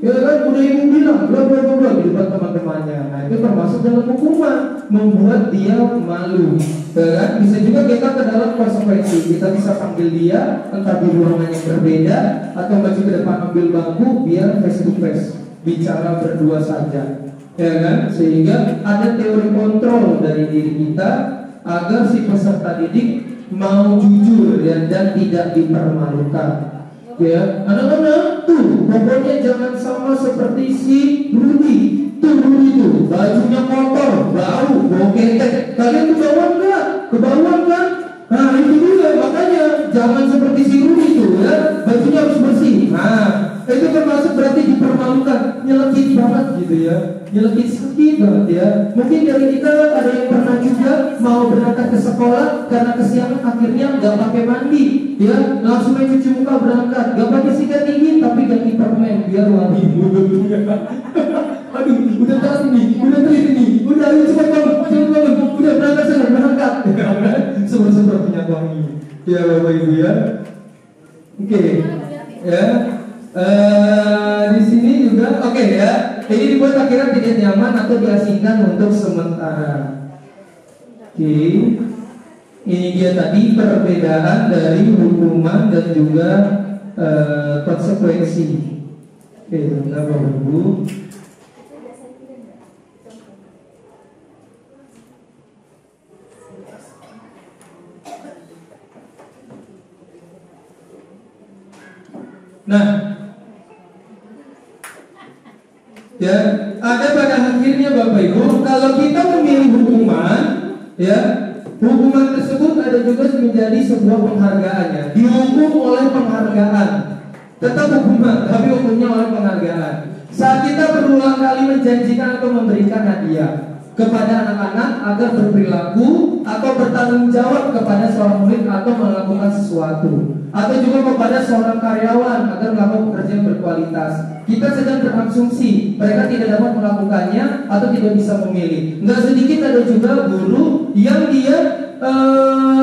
ya kan, udah ibu bilang, bla bla bla di depan teman-temannya. Nah, itu termasuk dalam hukuman, membuat dia malu, ya kan? Bisa juga kita ke dalam konsekuensi. Kita bisa panggil dia, entah di ruangan yang berbeda, atau maju ke depan ambil bangku, biar face to face, bicara berdua saja. Ya kan, sehingga ada teori kontrol dari diri kita agar si peserta didik mau jujur dan tidak dipermalukan. Ya, anak-anak tuh pokoknya jangan sama seperti si Rudy. Tuh Rudy tuh bajunya kotor, bau ketek. Kalian kebauan nggak? Kebauan kan? Nah itu juga makanya jangan seperti si Rudy tuh, ya bajunya harus bersih. Nah itu termasuk berarti dipermalukan, nyelekit banget gitu ya. Nyelekit sakit banget ya. Mungkin dari kita ada yang pernah juga mau berangkat ke sekolah karena kesiangan akhirnya nggak pakai mandi, ya langsung main cuci muka berangkat, nggak pakai sikat gigi tapi ganti permen biar wangi. Aduh, udah telat ini, udah telat ini, udah ayo cepat bangun, udah berangkat sana berangkat. Semua punya wangi. Ya Bapak Ibu ya. Oke, ya. Di sini juga oke ya. Ini dibuat akhirnya tidak nyaman atau diasingkan untuk sementara. Oke. Ini dia tadi perbedaan dari hukuman dan juga konsekuensi. Oke, bentar Bapak Ibu. Nah, ya, ada pada akhirnya Bapak Ibu, kalau kita memilih hukuman, ya, hukuman tersebut ada juga menjadi sebuah penghargaannya. Dihukum oleh penghargaan, tetap hukuman, tapi hukumnya oleh penghargaan. Saat kita berulang kali menjanjikan atau memberikan hadiah kepada anak-anak agar berperilaku atau bertanggung jawab kepada seorang murid atau melakukan sesuatu, atau juga kepada seorang karyawan agar melakukan pekerjaan berkualitas, kita sedang berasumsi mereka tidak dapat melakukannya atau tidak bisa memilih. Nggak sedikit ada juga guru yang dia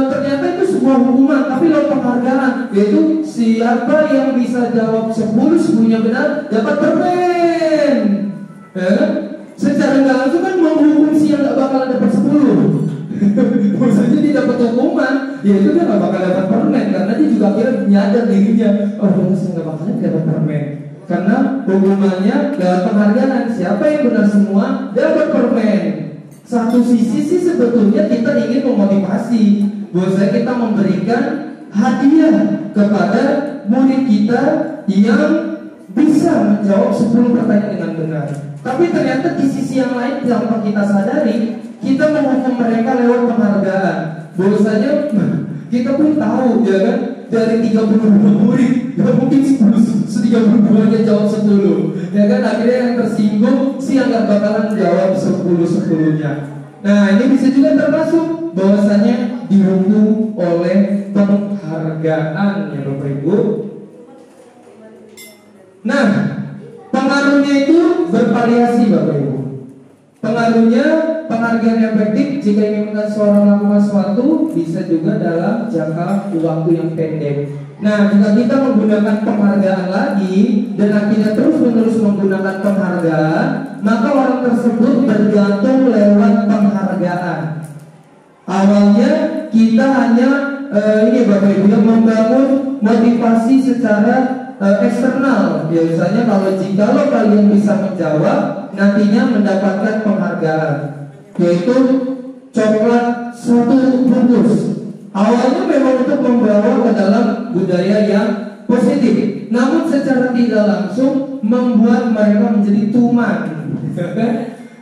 ternyata itu sebuah hukuman tapi lewat penghargaan, yaitu siapa yang bisa jawab 10-10-nya benar dapat permen, ya kan? Secara nggak langsung kan menghukum si yang nggak bakalan dapat 10. Maksudnya dia dapat hukuman, ya itu dia nggak bakal dapat permen karena dia juga akhirnya menyadar dirinya, oh saya nggak bakalan dapat permen karena hukumannya lewat penghargaan. Siapa yang benar semua dapat permen. Satu sisi sih sebetulnya kita ingin memotivasi bahwa kita memberikan hadiah kepada murid kita yang bisa menjawab 10 pertanyaan dengan benar. Tapi ternyata di sisi yang lain tanpa kita sadari, kita menghukum mereka lewat penghargaan. Bahwasanya kita pun tahu, ya kan, dari 32 murid, ya mungkin 32-nya jawab 10, ya kan, akhirnya yang tersinggung si yang gak bakalan jawab 10-10-nya. Nah ini bisa juga termasuk bahwasanya dihukum oleh penghargaan, ya Bapak Ibu. Nah, pengaruhnya itu bervariasi Bapak Ibu. Pengaruhnya, penghargaan efektif jika ingin menekan seseorang melakukan sesuatu bisa juga dalam jangka waktu yang pendek. Nah, jika kita menggunakan penghargaan lagi dan akhirnya terus-menerus menggunakan penghargaan, maka orang tersebut bergantung lewat penghargaan. Awalnya kita hanya ini Bapak Ibu membangun motivasi secara eksternal. Ya, misalnya kalau kalian bisa menjawab, nantinya mendapatkan penghargaan, yaitu coklat 1 bungkus. Awalnya memang untuk membawa ke dalam budaya yang positif, namun secara tidak langsung membuat mereka menjadi tuman.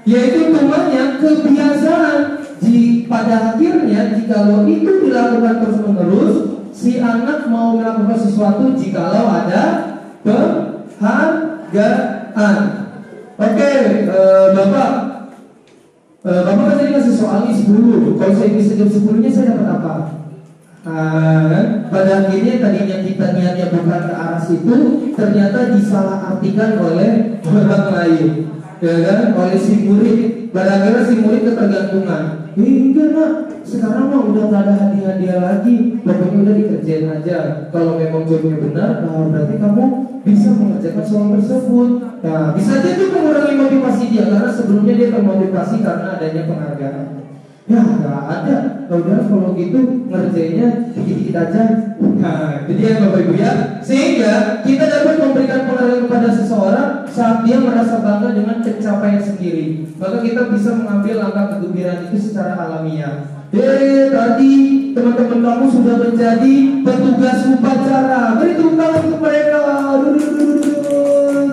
Yaitu tuman yang kebiasaan. Pada akhirnya jikalau itu dilakukan terus-menerus, si anak mau melakukan sesuatu jikalau ada penghargaan. Oke, Bapak kan tadi ngasih soal ini 10. Kalau saya bisa jawab 10-nya saya dapat apa? Pada akhirnya tadinya kita niatnya bukan ke arah situ, ternyata disalahartikan oleh orang lain, ya kan? Oleh si murid. Pada akhirnya si murid ketergantungan. Enggak nak, sekarang mah udah gak ada hadiah-hadiah lagi, pokoknya udah dikerjain aja. Kalau memang jawabnya benar, nah berarti kamu bisa mengerjakan soal tersebut. Nah, bisa aja itu mengurangi motivasi dia, karena sebelumnya dia termotivasi karena adanya penghargaan. Ya nggak ada. Udah kalau gitu ngerjainnya dikit-dikit aja. Nah, jadi ya Bapak Ibu ya, sehingga kita dapat memberikan penghargaan kepada seseorang saat dia merasa bangga dengan pencapaian sendiri. Maka kita bisa mengambil langkah kegembiraan itu secara alamiah. Tadi teman-teman kamu sudah menjadi petugas upacara. Beri tepuk tangan untuk mereka.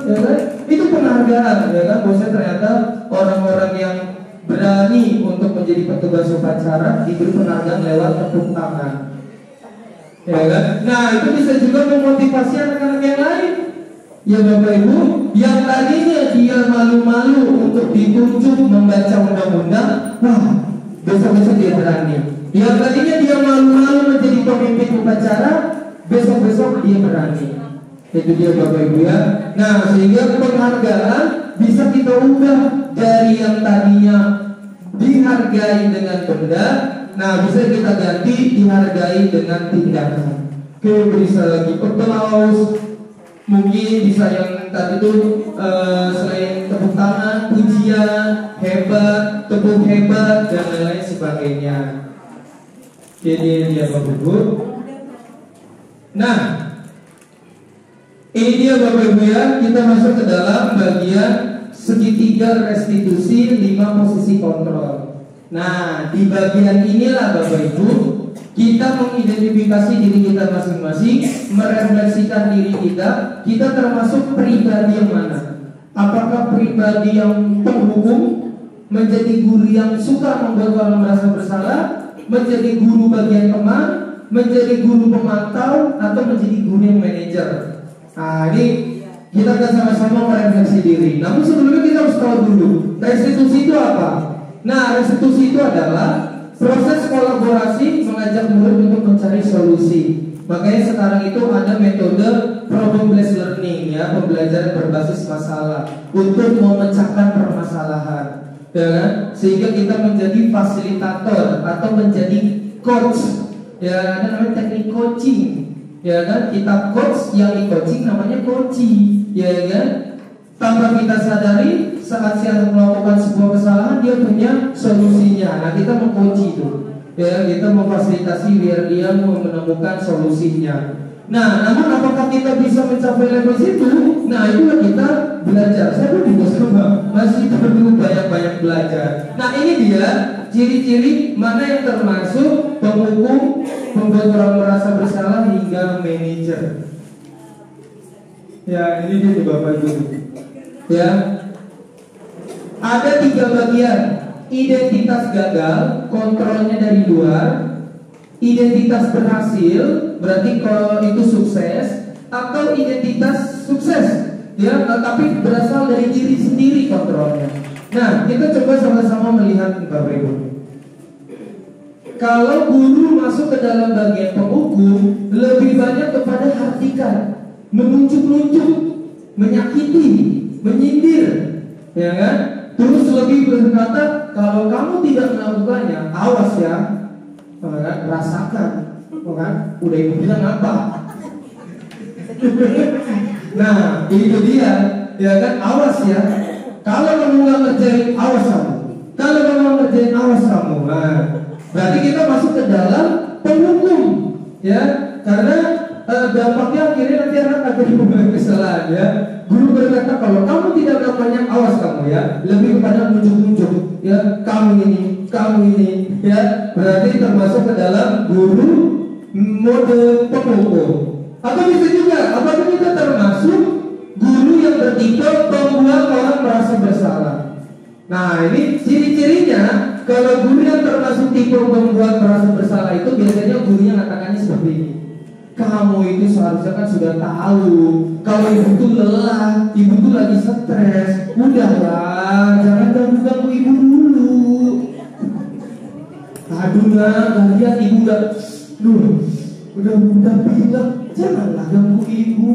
Ya kan? Itu penghargaan, ya kan? Bahwasanya ternyata orang-orang yang berani untuk menjadi petugas upacara diberi penghargaan lewat tepuk tangan. Ya kan? Nah, itu bisa juga memotivasi anak-anak yang lain. Ya Bapak Ibu, yang tadinya dia malu-malu untuk ditunjuk membaca undang-undang, wah, besok-besok dia berani. Yang tadinya dia malu-malu menjadi pemimpin upacara, besok-besok dia berani. Itu dia Bapak Ibu ya. Nah, sehingga penghargaan bisa kita ubah dari yang tadinya dihargai dengan benda, nah bisa kita ganti dihargai dengan tindakan. Oke, bisa lagi aplaus. Mungkin bisa yang tadi itu selain tepuk tangan, pujian, hebat, tepuk hebat, dan lain-lain sebagainya. Jadi dia Bapak Ibu. Nah, ini dia Bapak Ibu ya, kita masuk ke dalam bagian segitiga restitusi 5 posisi kontrol. Nah, di bagian inilah Bapak Ibu kita mengidentifikasi diri kita masing-masing, merefleksikan diri kita termasuk pribadi yang mana. Apakah pribadi yang penghukum, menjadi guru yang suka membuat orang merasa bersalah, menjadi guru bagian teman, menjadi guru pemantau, atau menjadi guru yang manajer. Nah, ini kita akan sama-sama merefleksi diri. Namun sebelumnya kita harus tahu dulu, restitusi itu apa? Nah, restitusi itu adalah proses kolaborasi mengajak murid untuk mencari solusi. Makanya sekarang itu ada metode problem based learning ya, pembelajaran berbasis masalah untuk memecahkan permasalahan, ya kan? Sehingga kita menjadi fasilitator atau menjadi coach. Ya, ada namanya teknik coaching. Ya kan? Kita coach, yang di coaching namanya coaching, ya kan? Tanpa kita sadari, saat si anak melakukan sebuah kesalahan, dia punya solusinya. Nah, kita mengcoach itu, ya, kita memfasilitasi biar dia menemukan solusinya. Nah, namun apakah kita bisa mencapai level situ? Nah, itulah kita belajar. Saya pun juga sama, masih perlu banyak-banyak belajar. Nah, ini dia ciri-ciri mana yang termasuk penghukum, membuat orang merasa bersalah hingga manajer. Ya, ini dia Bapak Ibu. Ya, ada 3 bagian: identitas gagal, kontrolnya dari luar; identitas berhasil, berarti kalau itu sukses; atau identitas sukses, ya, tapi berasal dari diri sendiri kontrolnya. Nah, kita coba sama-sama melihat Bapak Ibu. Kalau guru masuk ke dalam bagian penghukum, lebih banyak kepada hartikan, menunjuk-nunjuk, menyakiti, menyindir, ya kan? Terus lebih berkata, kalau kamu tidak melakukannya, awas ya, rasakan, kan? Udah ibu bilang apa? Nah, itu dia, ya kan? Awas ya. Kalau kamu nggak ngerjain, awas kamu. Kalau kamu nggak ngerjain, awas kamu. Nah, berarti kita masuk ke dalam penghukum, ya, karena dampaknya akhirnya nanti anak akan membuat kesalahan, ya. Guru berkata kalau kamu tidak melakukannya, awas kamu ya. Lebih kepada nunjuk-nunjuk, ya, kamu ini, ya. Berarti termasuk ke dalam guru mode penghukum. Atau bisa juga, apakah kita termasuk guru yang bertipe membuat orang merasa bersalah? Nah, ini ciri-cirinya. Kalau guru yang termasuk tipe membuat merasa bersalah itu biasanya gurunya katakannya seperti ini. Kamu itu seharusnya kan sudah tahu kalau ibu tuh lelah, ibu tuh lagi stres. Udahlah, jangan ganggu ibu dulu. Aduh nah, lihat ibu udah bilang janganlah ganggu ibu.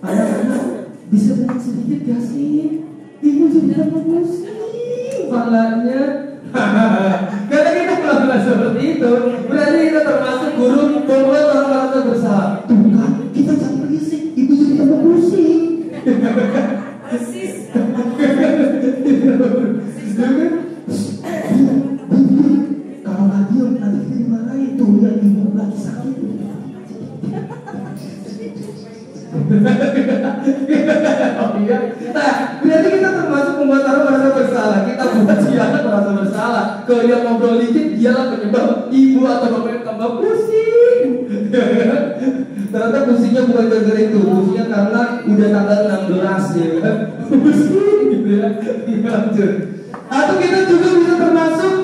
Anak-anak bisa tenang sedikit gak sih? Ibu jadi tambah pusing kepalanya. Karena kita pelan-pelan seperti itu, berarti kita termasuk guru membuat orang merasa bersalah. Tuh kan, kita jangan berisik, ibu jadi tambah pusing. Persis. Kalau nggak diam nanti kita dimarahin tuh, ya ibu lagi sakit. Oh iya. Nah, berarti kita termasuk membuat orang merasa bersalah. Kita buat si anak merasa bersalah. Kalau dia ngobrol dikit, dialah penyebab ibu atau bapaknya tambah pusing. Ternyata pusingnya bukan gara-gara itu, pusingnya karena udah tanggal 16 ya kan. Pusing gitu ya. Lanjut. Atau kita juga bisa termasuk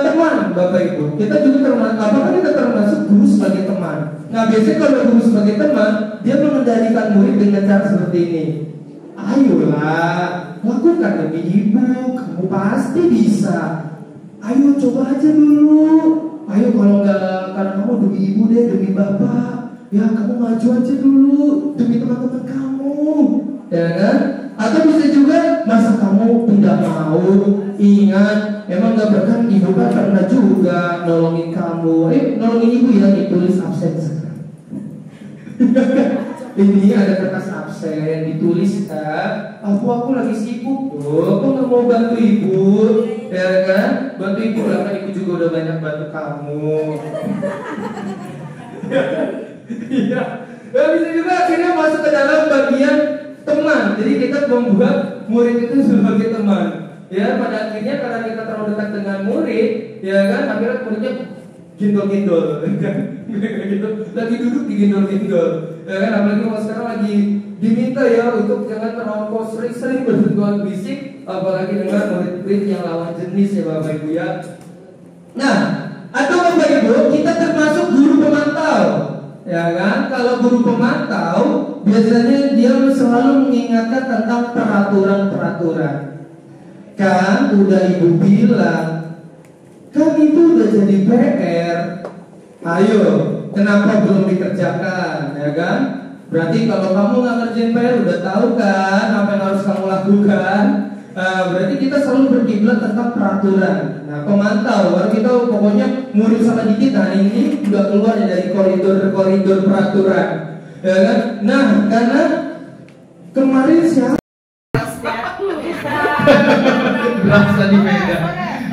teman, Bapak Ibu. Kita juga termasuk, apakah kita termasuk guru sebagai teman? Nah, biasanya kalau guru sebagai teman, dia mengendalikan murid dengan cara seperti ini. Ayolah, lakukan demi ibu, kamu pasti bisa. Ayo coba aja dulu. Ayo kalau nggak karena kamu demi ibu deh, demi bapak, ya kamu maju aja dulu demi teman-teman kamu, ya kan? Atau bisa juga masa kamu tidak mau, ingat, emang gak berkan ibu kan pernah juga nolongin kamu. Nolongin ibu ya, ditulis absen sekarang. Ini ada kertas absen, ditulis kan. Aku lagi sibuk tuh, aku gak mau bantu ibu, ya kan? Bantu ibu lah kan, ibu juga udah banyak bantu kamu. Iya. Ya, bisa juga akhirnya masuk ke dalam bagian teman. Jadi kita membuat murid itu sebagai teman. Ya, pada akhirnya karena kita terlalu dekat dengan murid, ya kan, akhirnya muridnya gendol-gendol, gitu. Lagi duduk digendol-gendol, ya kan. Apalagi kalau sekarang lagi diminta ya untuk jangan terlalu sering-sering bersentuhan fisik, apalagi dengan murid-murid yang lawan jenis ya Bapak Ibu ya. Nah, atau Bapak Ibu, kita termasuk guru pemantau. Ya kan, kalau guru pemantau biasanya dia selalu mengingatkan tentang peraturan-peraturan. Kan udah ibu bilang, kan itu udah jadi PR. Ayo, kenapa belum dikerjakan, ya kan? Berarti kalau kamu nggak ngerjain PR, udah tahu kan apa yang harus kamu lakukan. Berarti kita selalu berkiblat tentang peraturan. Nah, pemantau, baru kita pokoknya murid sama dikit, nah ini udah keluar ya dari koridor peraturan, ya kan? Nah, karena kemarin siapa? Berasa di Medan,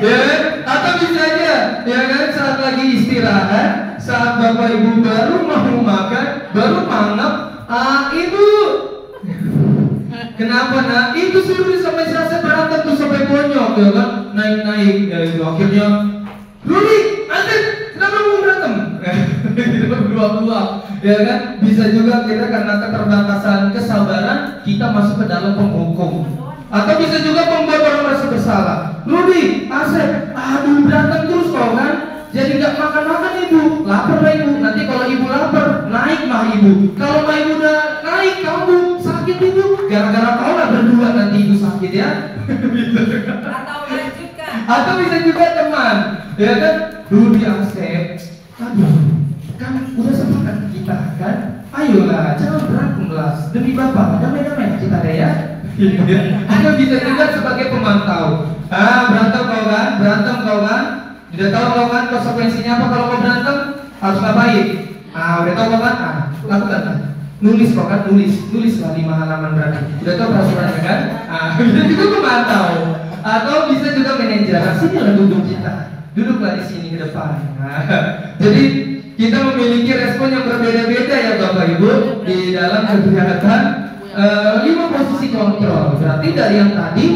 ya kan? Atau bisa aja, ya kan? Saat lagi istirahat, saat Bapak Ibu baru mau makan, baru mangap, ibu. Kenapa nak? Itu suruh sampai selesai berantem tuh sampai bonyok, ya kan? Naik-naik, ya itu akhirnya Rudi, Andri, kenapa mau berantem? Kita berdua-dua, ya kan? Bisa juga kita karena keterbatasan kesabaran kita masuk ke dalam penghukum. Atau bisa juga membuat orang merasa bersalah. Rudi, Asep, aduh berantem terus kau kan? Jadi nggak makan-makan ibu, lapar lah ibu. Nanti kalau ibu lapar, naik mah ibu. Kalau mah ibu udah naik, kamu sakit ibu. Gara-gara kau lah berdua nanti ibu sakit ya. Atau bisa juga teman, ya kan? Rudi, Asep, aduh, kan udah sepakat kita kan? Ayolah, jangan berantem lah. kelas. Demi Bapak, damai-damai kita deh ya. Atau bisa juga sebagai pemantau. Berantem kau kan? Udah tahu kau kan konsekuensinya apa kalau mau berantem? Harus ngapain? Udah tahu kau kan? Lakukan kan? Nulis kau kan? Nulislah 5 halaman berarti. Udah tahu peraturannya kan? Bisa juga pemantau. Atau bisa juga manajer. Sinilah duduk kita. Duduklah di sini ke depan. Jadi kita memiliki respon yang berbeda-beda ya Bapak Ibu di dalam kegiatan 5 posisi kontrol. Berarti dari yang tadi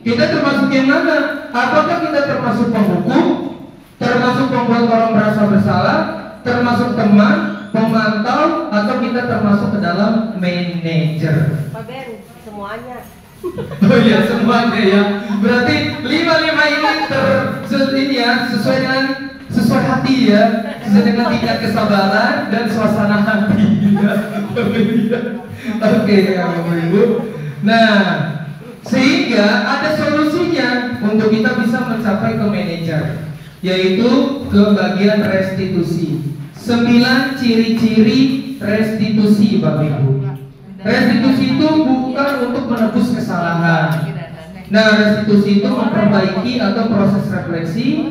kita termasuk yang mana? Apakah kita termasuk penghukum, termasuk pembuat orang merasa bersalah, termasuk teman, pemantau, atau kita termasuk ke dalam manajer? Pak Beru, semuanya. Oh iya semuanya ya. Berarti 5 ini ya sesuai hati ya, sesuai dengan tingkat kesabaran dan suasana hati. Oke ya Bapak Ibu. Nah, sehingga ada solusinya untuk kita bisa mencapai ke manajer, yaitu ke bagian restitusi. 9 ciri-ciri restitusi Bapak Ibu. Restitusi itu bukan untuk menebus kesalahan. Nah, restitusi itu memperbaiki atau proses refleksi.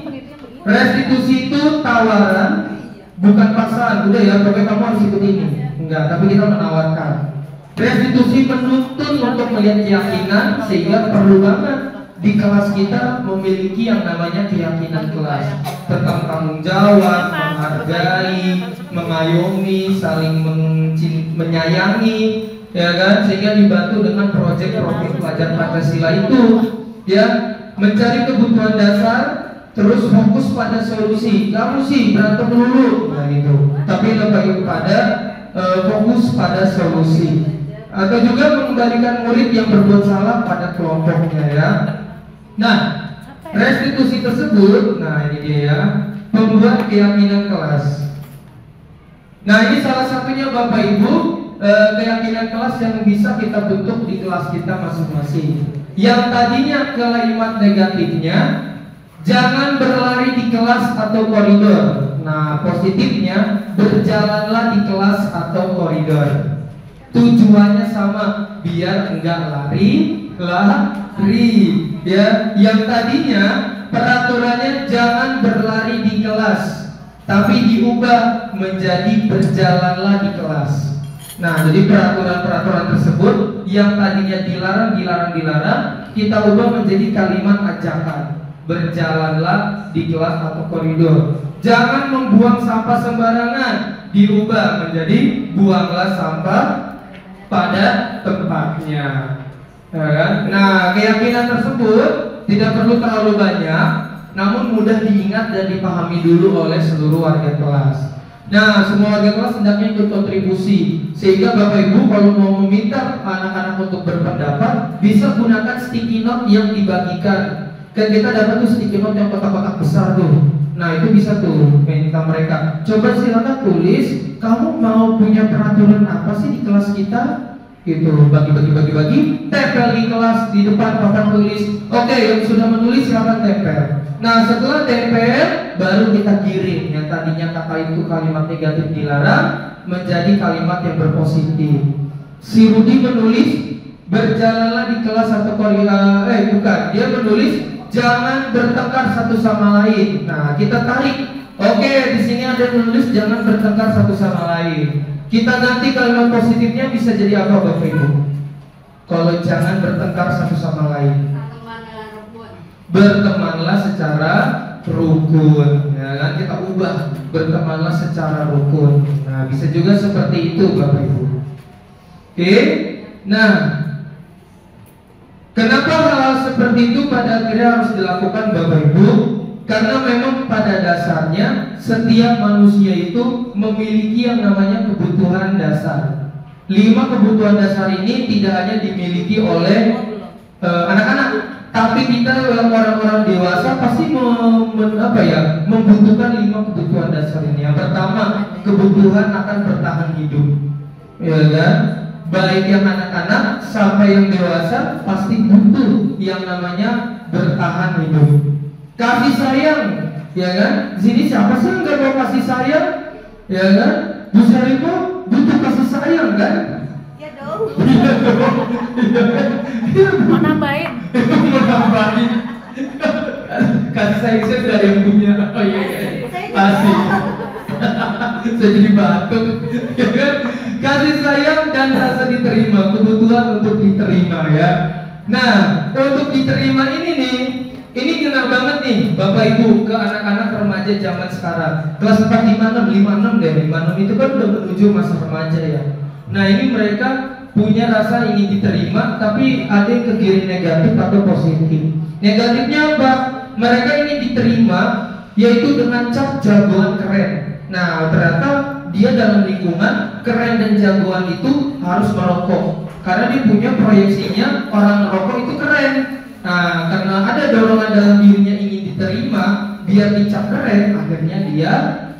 Restitusi itu tawaran, bukan paksaan. Udah ya, pokoknya kamu harus ikut ini. Enggak, tapi kita menawarkan. Restitusi menuntun untuk melihat keyakinan, sehingga perlu banget di kelas kita memiliki yang namanya keyakinan kelas tentang tanggung jawab, menghargai, mengayomi, saling menyayangi, ya kan? Sehingga dibantu dengan proyek profil pelajar Pancasila itu, ya, mencari kebutuhan dasar, terus fokus pada solusi. Kamu sih berantem dulu, nah gitu. Tapi lebih pada fokus pada solusi. Atau juga mengembalikan murid yang berbuat salah pada kelompoknya ya. Nah, restitusi tersebut, nah ini dia ya, membuat keyakinan kelas. Nah ini salah satunya Bapak Ibu, keyakinan kelas yang bisa kita bentuk di kelas kita masing-masing. Yang tadinya kalimat negatifnya, jangan berlari di kelas atau koridor. Nah positifnya, berjalanlah di kelas atau koridor. Tujuannya sama, biar enggak lari ya. Yang tadinya peraturannya jangan berlari di kelas, tapi diubah menjadi berjalanlah di kelas. Nah, jadi peraturan-peraturan tersebut yang tadinya dilarang, kita ubah menjadi kalimat ajakan, berjalanlah di kelas atau koridor. Jangan membuang sampah sembarangan, diubah menjadi buanglah sampah pada tempatnya. Nah, keyakinan tersebut tidak perlu terlalu banyak, namun mudah diingat dan dipahami dulu oleh seluruh warga kelas. Nah, semua warga kelas hendaknya ikut kontribusi, sehingga Bapak Ibu kalau mau meminta anak-anak untuk berpendapat, bisa gunakan sticky note yang dibagikan. Kan kita dapat tuh sticky note yang kotak-kotak besar tuh. Nah, itu bisa tuh minta mereka. Coba silakan tulis, kamu mau punya peraturan apa sih di kelas kita? Gitu, bagi, tempel di kelas di depan papan tulis. Oke, yang sudah menulis silakan tempel. Nah, setelah tempel baru kita kirim yang tadinya kata itu kalimat negatif dilarang menjadi kalimat yang berpositif. Si Rudi menulis berjalanlah di kelas atau koridor, dia menulis jangan bertengkar satu sama lain. Nah, kita tarik. Oke, di sini ada yang menulis jangan bertengkar satu sama lain. Kita ganti kalimat positifnya bisa jadi apa Bapak Ibu? Kalau jangan bertengkar satu sama lain, bertemanlah secara rukun. Ya kan, kita ubah bertemanlah secara rukun. Nah, bisa juga seperti itu Bapak Ibu. Oke. Nah, kenapa hal seperti itu pada akhirnya harus dilakukan Bapak Ibu? Karena memang pada dasarnya setiap manusia itu memiliki yang namanya kebutuhan dasar. 5 kebutuhan dasar ini tidak hanya dimiliki oleh anak-anak, tapi kita orang-orang dewasa pasti membutuhkan 5 kebutuhan dasar ini. Yang pertama, kebutuhan akan bertahan hidup, ya kan? Baik yang anak-anak sampai yang dewasa pasti butuh yang namanya bertahan hidup. Kasih sayang, ya kan? Di sini siapa sih yang nggak mau kasih sayang, ya kan? Bu Syarifah butuh kasih sayang kan? Ya dong. Mau nambahin? Menambahin. Kasih sayang saya sudah ada yang punya. Oh iya, pasti. Saya jadi batuk. Ya kan? Kasih sayang dan rasa diterima, kebutuhan untuk diterima ya. Nah, untuk diterima ini nih, ini kena banget nih Bapak Ibu ke anak-anak remaja zaman sekarang. Kelas 4, 5, 6, 5, 6 deh. 5, 6 itu kan udah menuju masa remaja ya. Nah, ini mereka punya rasa ingin diterima, tapi ada yang ke kiri negatif atau positif. Negatifnya apa? Mereka ingin diterima yaitu dengan cap jagoan keren. Nah, ternyata dia dalam lingkungan keren dan jagoan itu harus merokok karena dia punya proyeksinya orang merokok itu keren. Nah, karena ada dorongan dalam dirinya ingin diterima biar dicap keren, akhirnya dia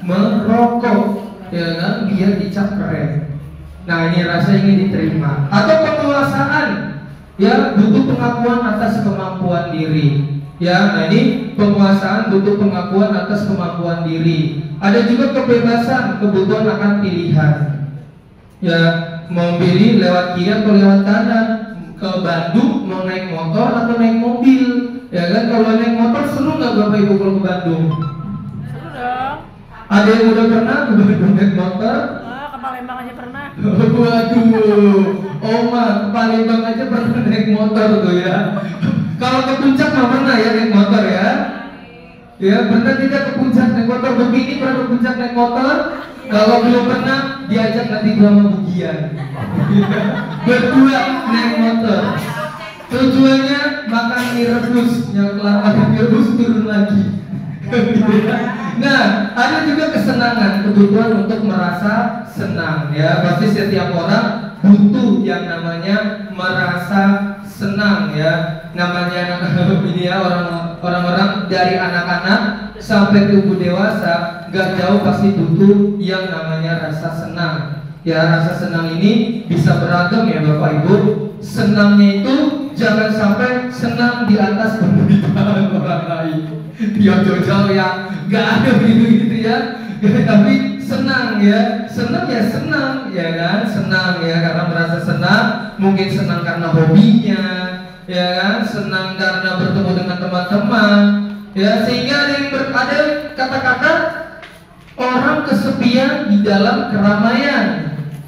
merokok, ya kan? Biar dicap keren. Nah, ini rasa ingin diterima. Atau penguasaan, ya, butuh pengakuan atas kemampuan diri. Ya, nah ini penguasaan butuh pengakuan atas kemampuan diri. Ada juga kebebasan, kebutuhan akan pilihan. Ya, mau pilih lewat kiri atau lewat kanan. Ke Bandung mau naik motor atau naik mobil. Ya kan, kalau naik motor seru nggak Bapak Ibu kalau ke Bandung? Seru dong. Ada yang udah pernah ke Bandung naik motor? Ke Palembang aja pernah. Waduh, Oma ke Palembang aja pernah naik motor tuh ya. Kalau ke puncak nggak pernah ya naik motor ya? Ya, pernah tidak ke puncak naik motor? Begini pernah ke puncak naik motor? Kalau belum pernah, diajak nanti gua sama Bugian. Berdua naik motor. Tujuannya makan mie rebus, yang kelar makan mie rebus turun lagi. Nah, ada juga kesenangan, kebutuhan untuk merasa senang ya. Pasti setiap orang butuh yang namanya merasa senang ya. Namanya ini ya, orang-orang dari anak-anak sampai tubuh dewasa gak jauh pasti butuh yang namanya rasa senang. Ya, rasa senang ini bisa beragam ya Bapak Ibu. Senangnya itu jangan sampai senang di atas penderitaan orang lain. Ya jauh ya, gak ada begitu ya. Tapi senang ya, senang ya senang ya kan, senang ya karena merasa senang. Mungkin senang karena hobinya, ya kan, senang karena bertemu dengan teman-teman, ya sehingga ada kata-kata orang kesepian di dalam keramaian,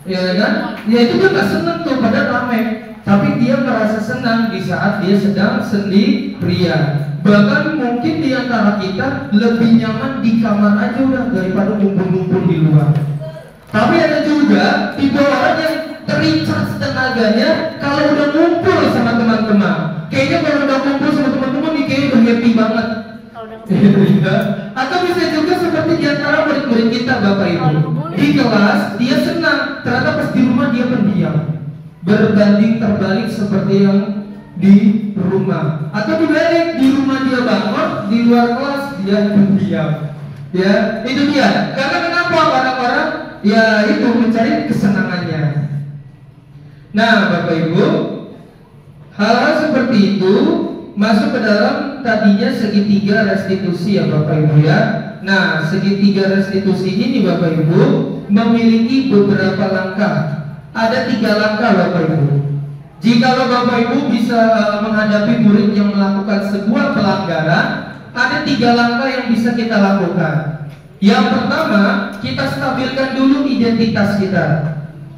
ya kan, ya itu dia nggak senang tuh pada ramai, tapi dia merasa senang di saat dia sedang sendirian. Bahkan mungkin di antara kita lebih nyaman di kamar aja udah daripada ngumpul-ngumpul di luar. Tapi ada juga tipe orang yang tericharge tenaganya kalau udah ngumpul sama teman-teman. Kayaknya kalau udah ngumpul sama teman-teman nih kayaknya udah happy banget. Atau bisa juga seperti di antara murid-murid kita Bapak Ibu. Di kelas dia senang, ternyata pas di rumah dia pendiam. Berbanding terbalik seperti yang di rumah. Atau dibalik, di rumah dia bangun, di luar kelas dia pendiam. Ya, itu dia. Karena kenapa orang-orang ya itu mencari kesenangannya. Nah, Bapak Ibu, hal-hal seperti itu masuk ke dalam tadinya segitiga restitusi ya Bapak Ibu ya. Nah, segitiga restitusi ini Bapak Ibu memiliki beberapa langkah. Ada 3 langkah Bapak Ibu. Jikalau Bapak Ibu bisa menghadapi murid yang melakukan sebuah pelanggaran, ada 3 langkah yang bisa kita lakukan. Yang pertama, kita stabilkan dulu identitas kita.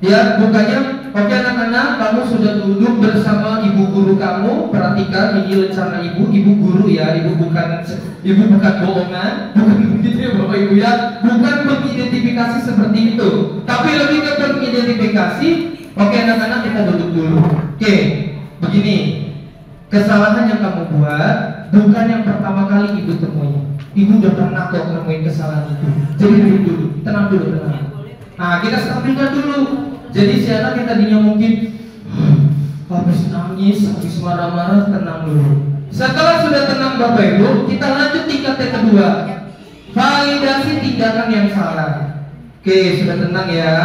Ya, bukannya oke anak-anak, kamu sudah duduk bersama ibu guru kamu, perhatikan ini rencana ibu guru ya, ibu bukan bohongan, bukan begitu ya Bapak Ibu ya, bukan mengidentifikasi seperti itu, tapi lebih ke mengidentifikasi. Oke anak-anak, kita duduk dulu. Oke, begini, kesalahan yang kamu buat bukan yang pertama kali ibu temui. Ibu udah pernah kok nemuin kesalahan itu. Jadi duduk dulu, tenang dulu, tenang. Nah, kita stabilkan dulu. Jadi si anak yang tadinya mungkin habis nangis, habis marah-marah, tenang dulu. Setelah sudah tenang Bapak Ibu, kita lanjut tingkat yang kedua, validasi tindakan yang salah. Oke, sudah tenang ya,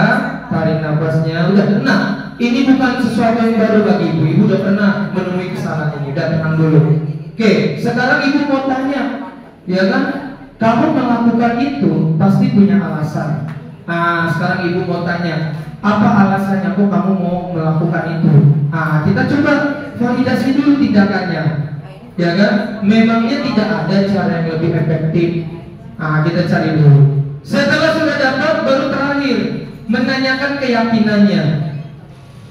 tarik nafasnya, udah tenang. Ini bukan sesuatu yang baru bagi ibu. Ibu udah pernah menemui kesalahan ini, udah tenang dulu. Oke, sekarang ibu mau tanya, ya kan? Kamu melakukan itu pasti punya alasan. Nah, sekarang ibu mau tanya, apa alasannya kok kamu mau melakukan itu? Nah, kita coba validasi dulu tindakannya, ya kan? Memangnya tidak ada cara yang lebih efektif? Nah, kita cari dulu. Setelah sudah dapat, baru terakhir menanyakan keyakinannya.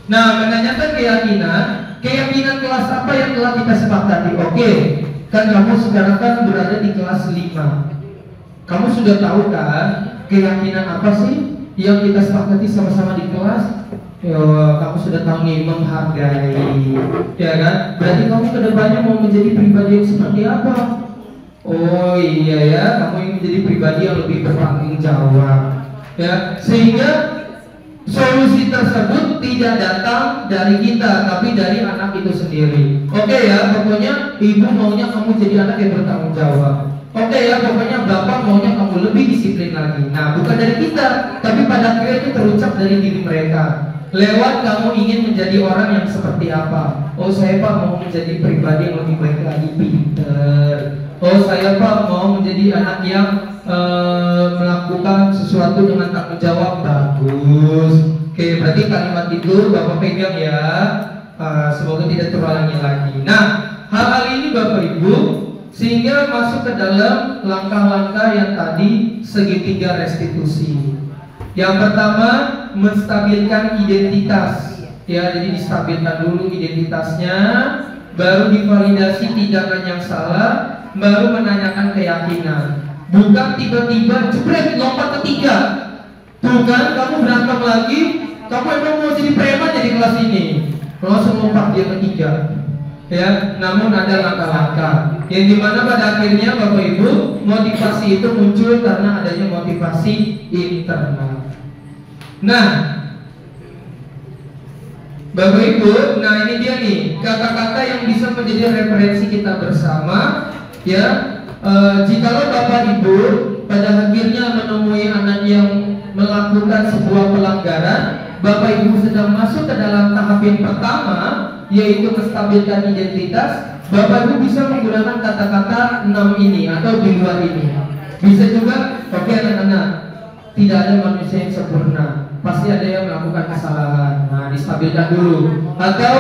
Nah, menanyakan keyakinan kelas apa yang telah kita sepakati? Oke, kan kamu sekarang kan berada di kelas 5. Kamu sudah tahu kan keyakinan apa sih yang kita sepakati sama-sama di kelas? Yo, kamu sudah tahu nih, menghargai, ya kan? Berarti kamu kedepannya mau menjadi pribadi yang seperti apa? Oh iya ya, kamu ingin menjadi pribadi yang lebih bertanggung jawab, ya. Sehingga solusi tersebut tidak datang dari kita, tapi dari anak itu sendiri. Oke ya, pokoknya ibu maunya kamu jadi anak yang bertanggung jawab. Oke ya, pokoknya bapak maunya kamu lebih disiplin lagi. Nah, bukan dari kita, tapi pada akhirnya itu terucap dari diri mereka. Lewat kamu ingin menjadi orang yang seperti apa? Oh, saya pak mau menjadi pribadi yang lebih baik lagi, pinter. Oh, saya pak mau menjadi anak yang melakukan sesuatu dengan tanggung jawab, bagus. Oke, berarti kalimat itu bapak pegang ya. Semoga tidak terulangi lagi. Nah, hal-hal ini bapak ibu sehingga masuk ke dalam langkah-langkah yang tadi segitiga restitusi. Yang pertama, menstabilkan identitas. Ya, jadi distabilkan dulu identitasnya, baru divalidasi tindakan yang salah, baru menanyakan keyakinan. Bukan tiba-tiba jebret lompat ketiga. Tuh kan, kamu berantem lagi, kamu emang mau jadi preman jadi kelas ini, langsung lompat dia ketiga. Ya, namun ada langkah-langkah yang dimana pada akhirnya bapak ibu motivasi itu muncul karena adanya motivasi internal. Nah, bapak ibu, nah ini dia nih kata-kata yang bisa menjadi referensi kita bersama. Ya, jikalau bapak ibu pada akhirnya menemui anak yang melakukan sebuah pelanggaran, bapak ibu sedang masuk ke dalam tahap yang pertama, yaitu menstabilkan identitas. Bapak ibu bisa menggunakan kata-kata 6 ini atau di luar ini. Bisa juga, oke anak-anak, tidak ada manusia yang sempurna, pasti ada yang melakukan kesalahan. Nah, distabilkan dulu. Atau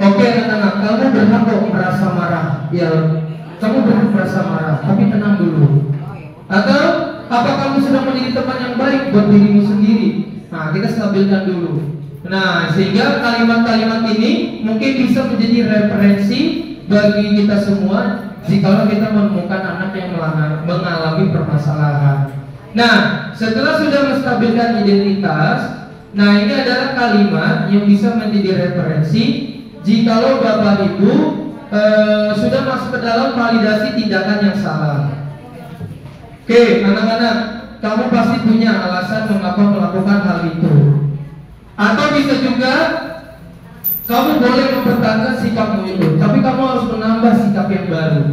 oke anak-anak, kamu berhak kok merasa marah. Ya, kamu berhak merasa marah, tapi tenang dulu. Atau apa kamu sedang menjadi teman yang baik buat dirimu sendiri? Nah, kita stabilkan dulu. Nah, sehingga kalimat-kalimat ini mungkin bisa menjadi referensi bagi kita semua jika kita menemukan anak yang mengalami permasalahan. Nah, setelah sudah menstabilkan identitas, nah ini adalah kalimat yang bisa menjadi referensi jikalau bapak ibu sudah masuk ke dalam validasi tindakan yang salah. Oke, anak-anak, kamu pasti punya alasan mengapa melakukan hal itu. Atau bisa juga kamu boleh mempertahankan sikapmu itu, tapi kamu harus menambah sikap yang baru.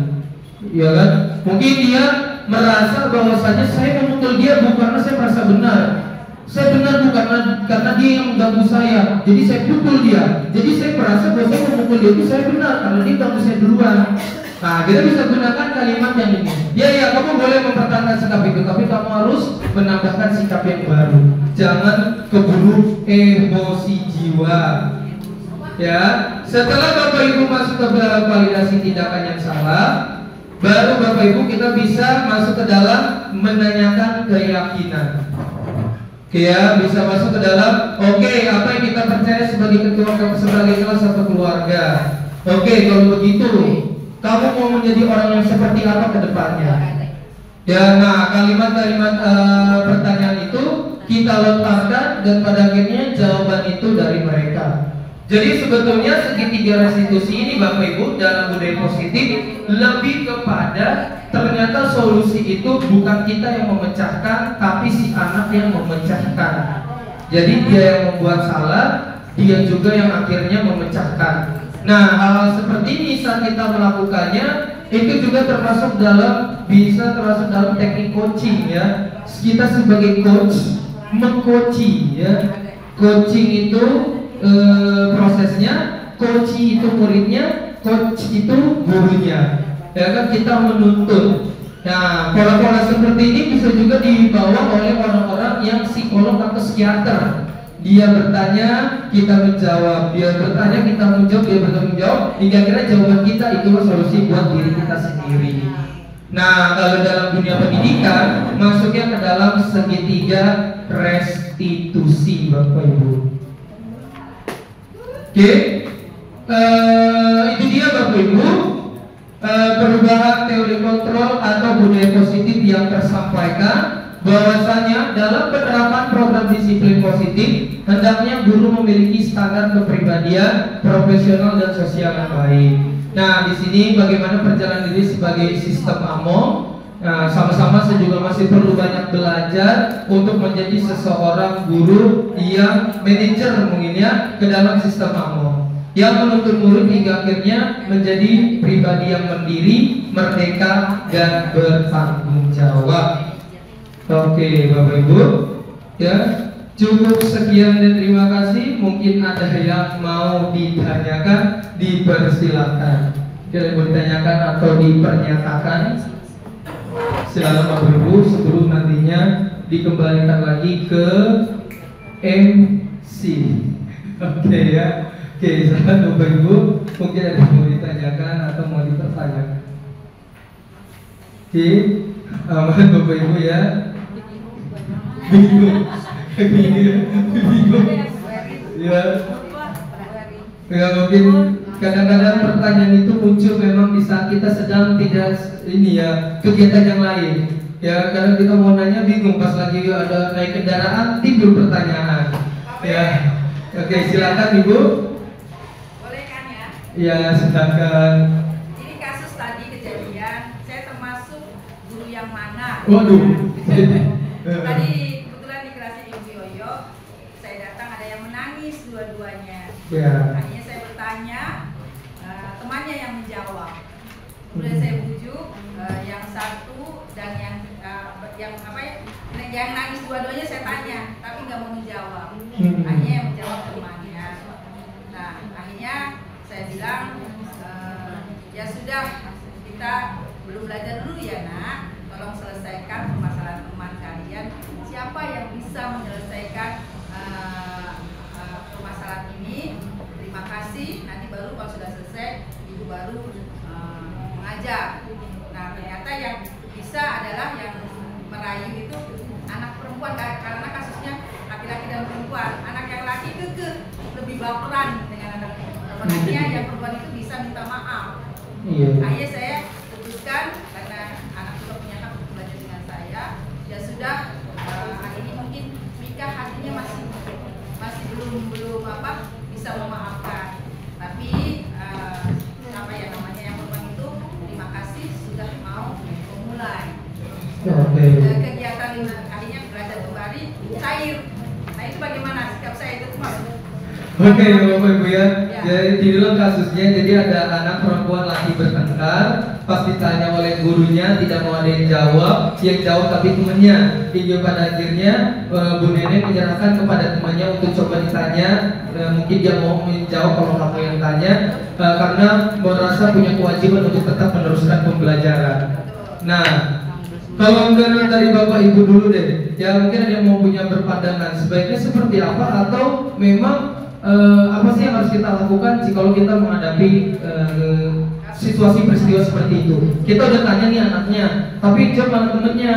Ya kan? Mungkin dia merasa bahwasanya saya memukul dia bukan karena saya merasa benar. Saya benar bukan karena dia yang mengganggu saya, jadi saya pukul dia. Jadi saya merasa bahwa saya memukul dia itu saya benar karena dia ganggu saya duluan. Nah, kita bisa gunakan kalimat yang ini. Ya, kamu boleh mempertahankan sikap itu, tapi kamu harus menambahkan sikap yang baru. Jangan keburu emosi jiwa. Ya, setelah bapak ibu masuk ke dalam validasi tindakan yang salah, baru bapak ibu kita bisa masuk ke dalam menanyakan keyakinan. Oke ya, bisa masuk ke dalam oke, apa yang kita percaya sebagai kelas atau keluarga. Oke, kalau begitu kamu mau menjadi orang yang seperti apa ke depannya? Ya, nah kalimat-kalimat pertanyaan itu kita lontarkan dan pada akhirnya jawaban itu dari mereka. Jadi sebetulnya segitiga restitusi ini bapak ibu dalam budaya positif lebih kepada ternyata solusi itu bukan kita yang memecahkan, tapi si anak yang memecahkan. Jadi dia yang membuat salah, dia juga yang akhirnya memecahkan. Nah, hal seperti ini saat kita melakukannya itu juga termasuk dalam teknik coaching ya. Kita sebagai coach mengcoaching ya. Coaching itu prosesnya, coach itu muridnya, coach itu gurunya. Ya kan, kita menuntun. Nah, pola-pola seperti ini bisa juga dibawa oleh orang-orang yang psikolog atau psikiater. Dia bertanya, kita menjawab. Dia bertanya, kita menjawab. Dia bertanggung jawab. Hingga akhirnya jawaban kita itulah solusi buat diri kita sendiri. Nah, kalau dalam dunia pendidikan masuknya ke dalam segitiga restitusi, Bapak Ibu. Oke, itu dia Bapak Ibu. Perubahan teori kontrol atau budaya positif yang tersampaikan, bahwasanya dalam penerapan program disiplin positif hendaknya guru memiliki standar kepribadian, profesional dan sosial yang baik. Nah, di sini bagaimana perjalanan diri sebagai sistem AMO. Nah, sama-sama saya juga masih perlu banyak belajar untuk menjadi seseorang guru yang manajer mungkin ya ke dalam sistem AMO, yang menuntun murid hingga akhirnya menjadi pribadi yang mandiri, merdeka, dan bertanggung jawab. Oke, Bapak Ibu, ya cukup sekian dan terima kasih. Mungkin ada yang mau ditanyakan, dipersilakan. Kalau mau ditanyakan atau dipernyatakan, silakan Bapak Ibu sebelum nantinya dikembalikan lagi ke MC. Oke ya. Oke, silakan Bapak Ibu, mungkin ada yang mau ditanyakan atau mau dipertanyakan. Oke, aman Bapak Ibu ya. Bingung, bingung, ya. Ya mungkin kadang-kadang pertanyaan itu muncul memang di saat kita sedang tidak ini ya kegiatan yang lain. Ya kadang kita mau nanya bingung pas lagi ada naik kendaraan timbul pertanyaan. Ya, oke silakan Ibu. Ya, silakan. Ini kasus tadi kejadian, saya termasuk guru yang mana? Waduh. Tadi kebetulan di kelasnya Ibu Yoyo, saya datang ada yang menangis dua-duanya. Ya. Akhirnya saya bertanya, temannya yang menjawab. Kemudian saya bujuk yang satu dan yang apa ya? Yang nangis dua-duanya saya tanya, tapi nggak mau menjawab. Akhirnya yang menjawab temannya. Nah, akhirnya saya bilang ya sudah, kita belum belajar dulu ya nak, tolong selesaikan permasalahan teman kalian. Siapa yang bisa menyelesaikan permasalahan ini, terima kasih. Nanti baru kalau sudah selesai ibu baru mengajar. Nah ternyata yang bisa adalah yang merayu itu anak perempuan, karena kasusnya laki-laki dan perempuan. Anak yang laki kekeh, lebih baperan dengan anak perempuannya, yang perempuan itu bisa minta maaf. Akhirnya saya putuskan, karena anak juga punya hak untuk belajar dengan saya, ya sudah, hari ini mungkin Mika hatinya masih belum apa bisa memaafkan, tapi apa ya namanya, yang perempuan itu terima kasih sudah mau memulai kegiatan akhirnya belajar kembali cair. Nah itu bagaimana sikap saya itu Mas? Oke, Bapak Ibu ya. Jadi di dalam kasusnya, jadi ada anak perempuan laki bertengkar, pas ditanya oleh gurunya tidak mau ada yang jawab tapi temannya. Hingga pada akhirnya Bu Nenek menyerahkan kepada temannya untuk coba ditanya. Mungkin dia mau menjawab kalau kamu yang tanya, karena merasa punya kewajiban untuk tetap meneruskan pembelajaran. Nah, kalau dari Bapak Ibu dulu deh, ya mungkin ada yang mau punya berpandangan sebaiknya seperti apa, atau memang apa sih yang harus kita lakukan kalau kita menghadapi situasi peristiwa seperti itu. Kita udah tanya nih anaknya, tapi dia malah temennya,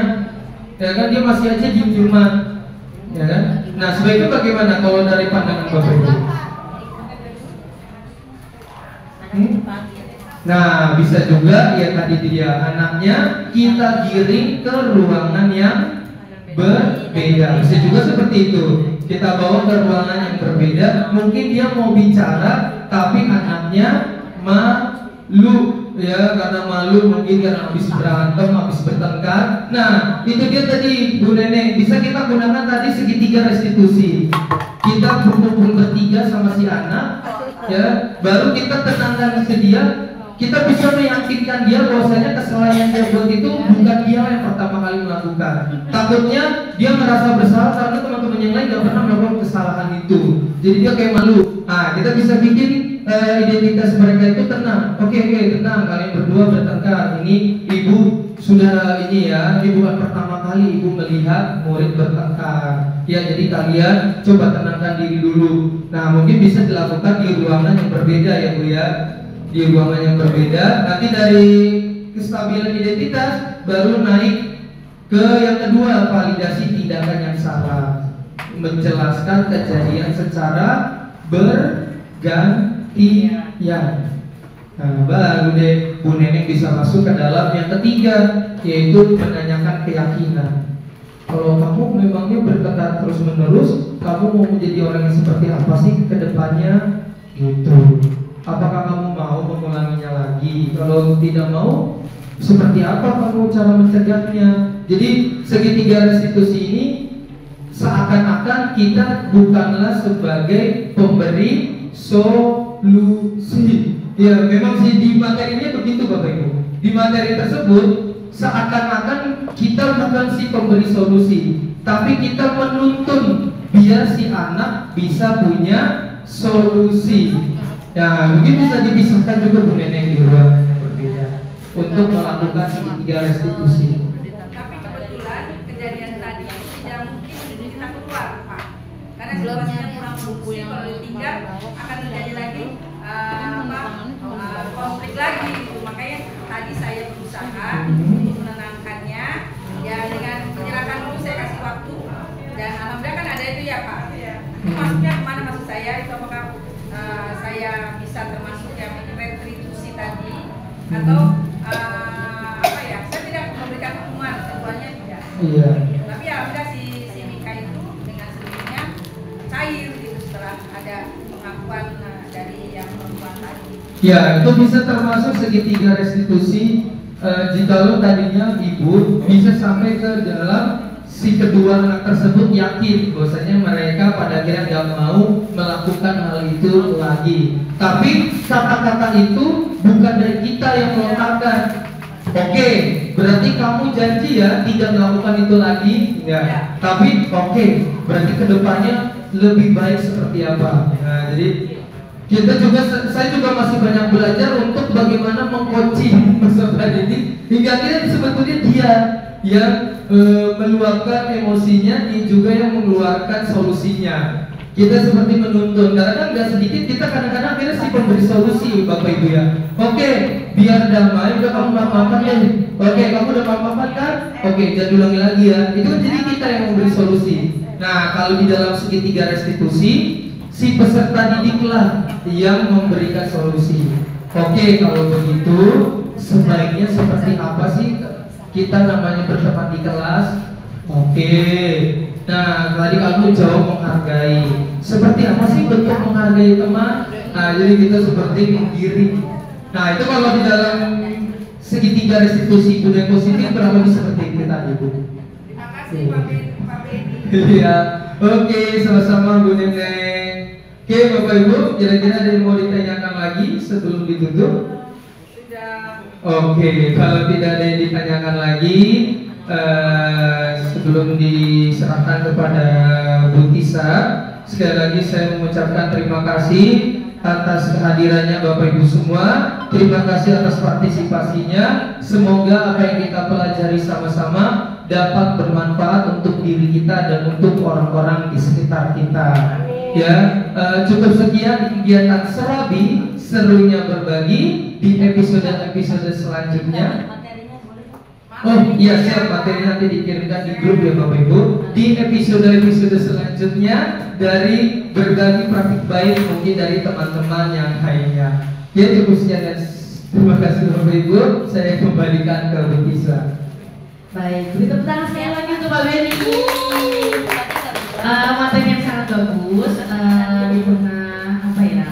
ya kan, dia masih aja diem-dieman, ya kan. Nah sebaiknya bagaimana kalau dari pandangan Bapak Ibu? Nah bisa juga ya tadi dia anaknya kita giring ke ruangan yang berbeda, bisa juga seperti itu. Kita bawa ke ruangan yang berbeda, mungkin dia mau bicara tapi anaknya malu, ya karena malu, mungkin karena habis berantem, habis bertengkar. Nah itu dia tadi Bu Nenek, bisa kita gunakan tadi segitiga restitusi. Kita berkumpul bertiga sama si anak, ya baru kita tenangkan ke dia. Kita bisa meyakinkan dia bahwasanya kesalahan yang dia buat itu bukan dia yang pertama kali melakukan. Takutnya dia merasa bersalah karena teman-teman yang lain gak pernah melakukan kesalahan itu. Jadi dia kayak malu. Nah, kita bisa bikin identitas mereka itu tenang. Oke, tenang. Kalian berdua bertengkar. Ini ibu sudah ini ya, ini bukan pertama kali ibu melihat murid bertengkar. Ya, jadi kalian coba tenangkan diri dulu. Nah, mungkin bisa dilakukan di ruangan yang berbeda ya bu ya, di ruangan yang berbeda. Nanti dari kestabilan identitas baru naik ke yang kedua, validasi tindakan yang salah, menjelaskan kejadian secara bergantian. Nah, baru deh Bu Neneng bisa masuk ke dalam yang ketiga, yaitu menanyakan keyakinan. Kalau kamu memangnya berkata terus menerus, kamu mau menjadi orang yang seperti apa sih ke depannya? Gitu. Apakah kamu mau mengulanginya lagi? Kalau tidak mau, seperti apa kamu cara mencegahnya? Jadi segitiga restitusi ini seakan-akan kita bukanlah sebagai pemberi solusi. Ya, memang sih di materinya begitu Bapak Ibu. Di materi tersebut seakan-akan kita bukan si pemberi solusi, tapi kita menuntun biar si anak bisa punya solusi. Ya, mungkin bisa dipisahkan juga Bu Neneng di ruang yang berbeda untuk melakukan segitiga restitusi. Tapi kebetulan kejadian tadi tidak mungkin kita keluar Pak, karena situasinya kurang buku yang kalau ditinggal akan terjadi lagi konflik lagi gitu. Makanya tadi saya berusaha untuk menenangkannya ya dengan menyerahkan dulu, saya kasih waktu dan alhamdulillah kan ada itu ya Pak. Maksudnya kemana maksud saya itu, apakah saya bisa termasuk yang restitusi tadi atau apa ya, saya tidak memberikan hukuman, tentunya tidak. Iya. Tapi alhamdulillah si Mika itu dengan sendirinya cair gitu setelah ada pengakuan dari yang perempuan tadi. Ya, itu bisa termasuk segitiga restitusi jikalau tadinya ibu bisa sampai ke dalam si kedua anak tersebut yakin bahwasanya mereka pada akhirnya nggak mau melakukan hal itu lagi. Tapi kata-kata itu bukan dari kita yang melontarkan. Oke, berarti kamu janji ya tidak melakukan itu lagi, ya. Tapi oke, berarti kedepannya lebih baik seperti apa? Nah, jadi saya juga masih banyak belajar untuk bagaimana mengcoaching peserta didik hingga akhirnya sebetulnya dia yang meluapkan emosinya, dia juga yang mengeluarkan solusinya. Kita seperti menuntun, karena kan nggak sedikit kita kadang-kadang akhirnya si pemberi solusi Bapak Ibu ya. Oke, biar damai, udah kamu maaf-maafan deh. Oke, kamu udah maaf-maafan kan? Oke, jangan ulangi lagi ya. Itu kan jadi kita yang memberi solusi. Nah, kalau di dalam segitiga restitusi, si peserta didiklah yang memberikan solusi. Oke, kalau begitu sebaiknya seperti apa sih kita namanya berteman di kelas? Oke. Nah, tadi kamu jauh menghargai. Seperti apa sih bentuk menghargai teman? Nah, jadi kita seperti menggiring. Nah, itu kalau di dalam segitiga restitusi budaya positif berapa bisa seperti kita Ibu? Terima kasih Pak Beni. Iya. Oke, sama-sama Bu Neneng. Oke Bapak Ibu, kira-kira ada yang mau ditanyakan lagi sebelum ditutup? Sudah. Oke, kalau tidak ada yang ditanyakan lagi, sebelum diserahkan kepada Bu Tisa, sekali lagi saya mengucapkan terima kasih atas kehadirannya Bapak Ibu semua. Terima kasih atas partisipasinya. Semoga apa yang kita pelajari sama-sama dapat bermanfaat untuk diri kita dan untuk orang-orang di sekitar kita. Ya, cukup sekian kegiatan Serabi, serunya berbagi di episode-episode selanjutnya. Oh iya, siap, materi nanti dikirimkan di grup ya Bapak Ibu. Di episode-episode selanjutnya dari berbagi praktik baik mungkin dari teman-teman yang lainnya. Ya, cukup sekian dan terima kasih Bapak Ibu. Saya kembalikan ke Bu Tisa. Baik, beri tepuk tangan sekali lagi untuk Pak Beni. Materi yang sangat bagus, di tengah apa ya,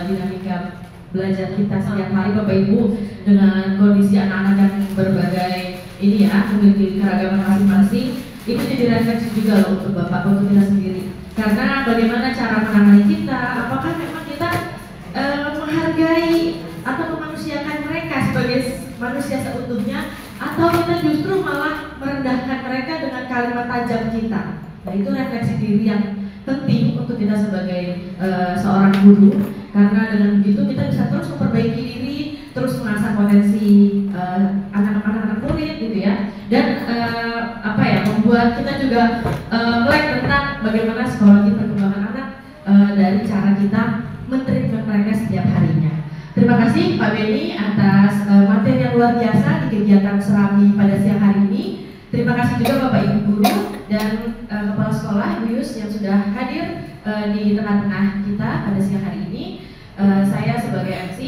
dinamika belajar kita setiap hari Bapak Ibu dengan kondisi anak-anak yang berbagai ini ya, memiliki keragaman masing-masing. Itu jadi refleksi juga loh untuk Bapak, untuk kita sendiri. Karena bagaimana cara menangani kita, apakah memang kita menghargai atau memanusiakan mereka sebagai manusia seutuhnya, atau kita justru malah merendahkan mereka dengan kalimat tajam kita. Nah, itu refleksi diri yang penting untuk kita sebagai seorang guru, karena dengan begitu kita bisa terus memperbaiki diri, terus mengasah potensi anak-anak murid gitu buat kita juga melek tentang bagaimana psikologi perkembangan anak dari cara kita men-treatment mereka setiap harinya. Terima kasih Pak Beni atas materi yang luar biasa di kegiatan Serami pada siang hari ini. Terima kasih juga Bapak Ibu Guru dan Kepala Sekolah Ibu Yus yang sudah hadir di tengah-tengah kita pada siang hari ini. Saya sebagai MC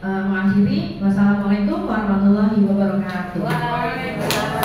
mengakhiri. Wassalamualaikum warahmatullahi wabarakatuh. Waalaikumsalam.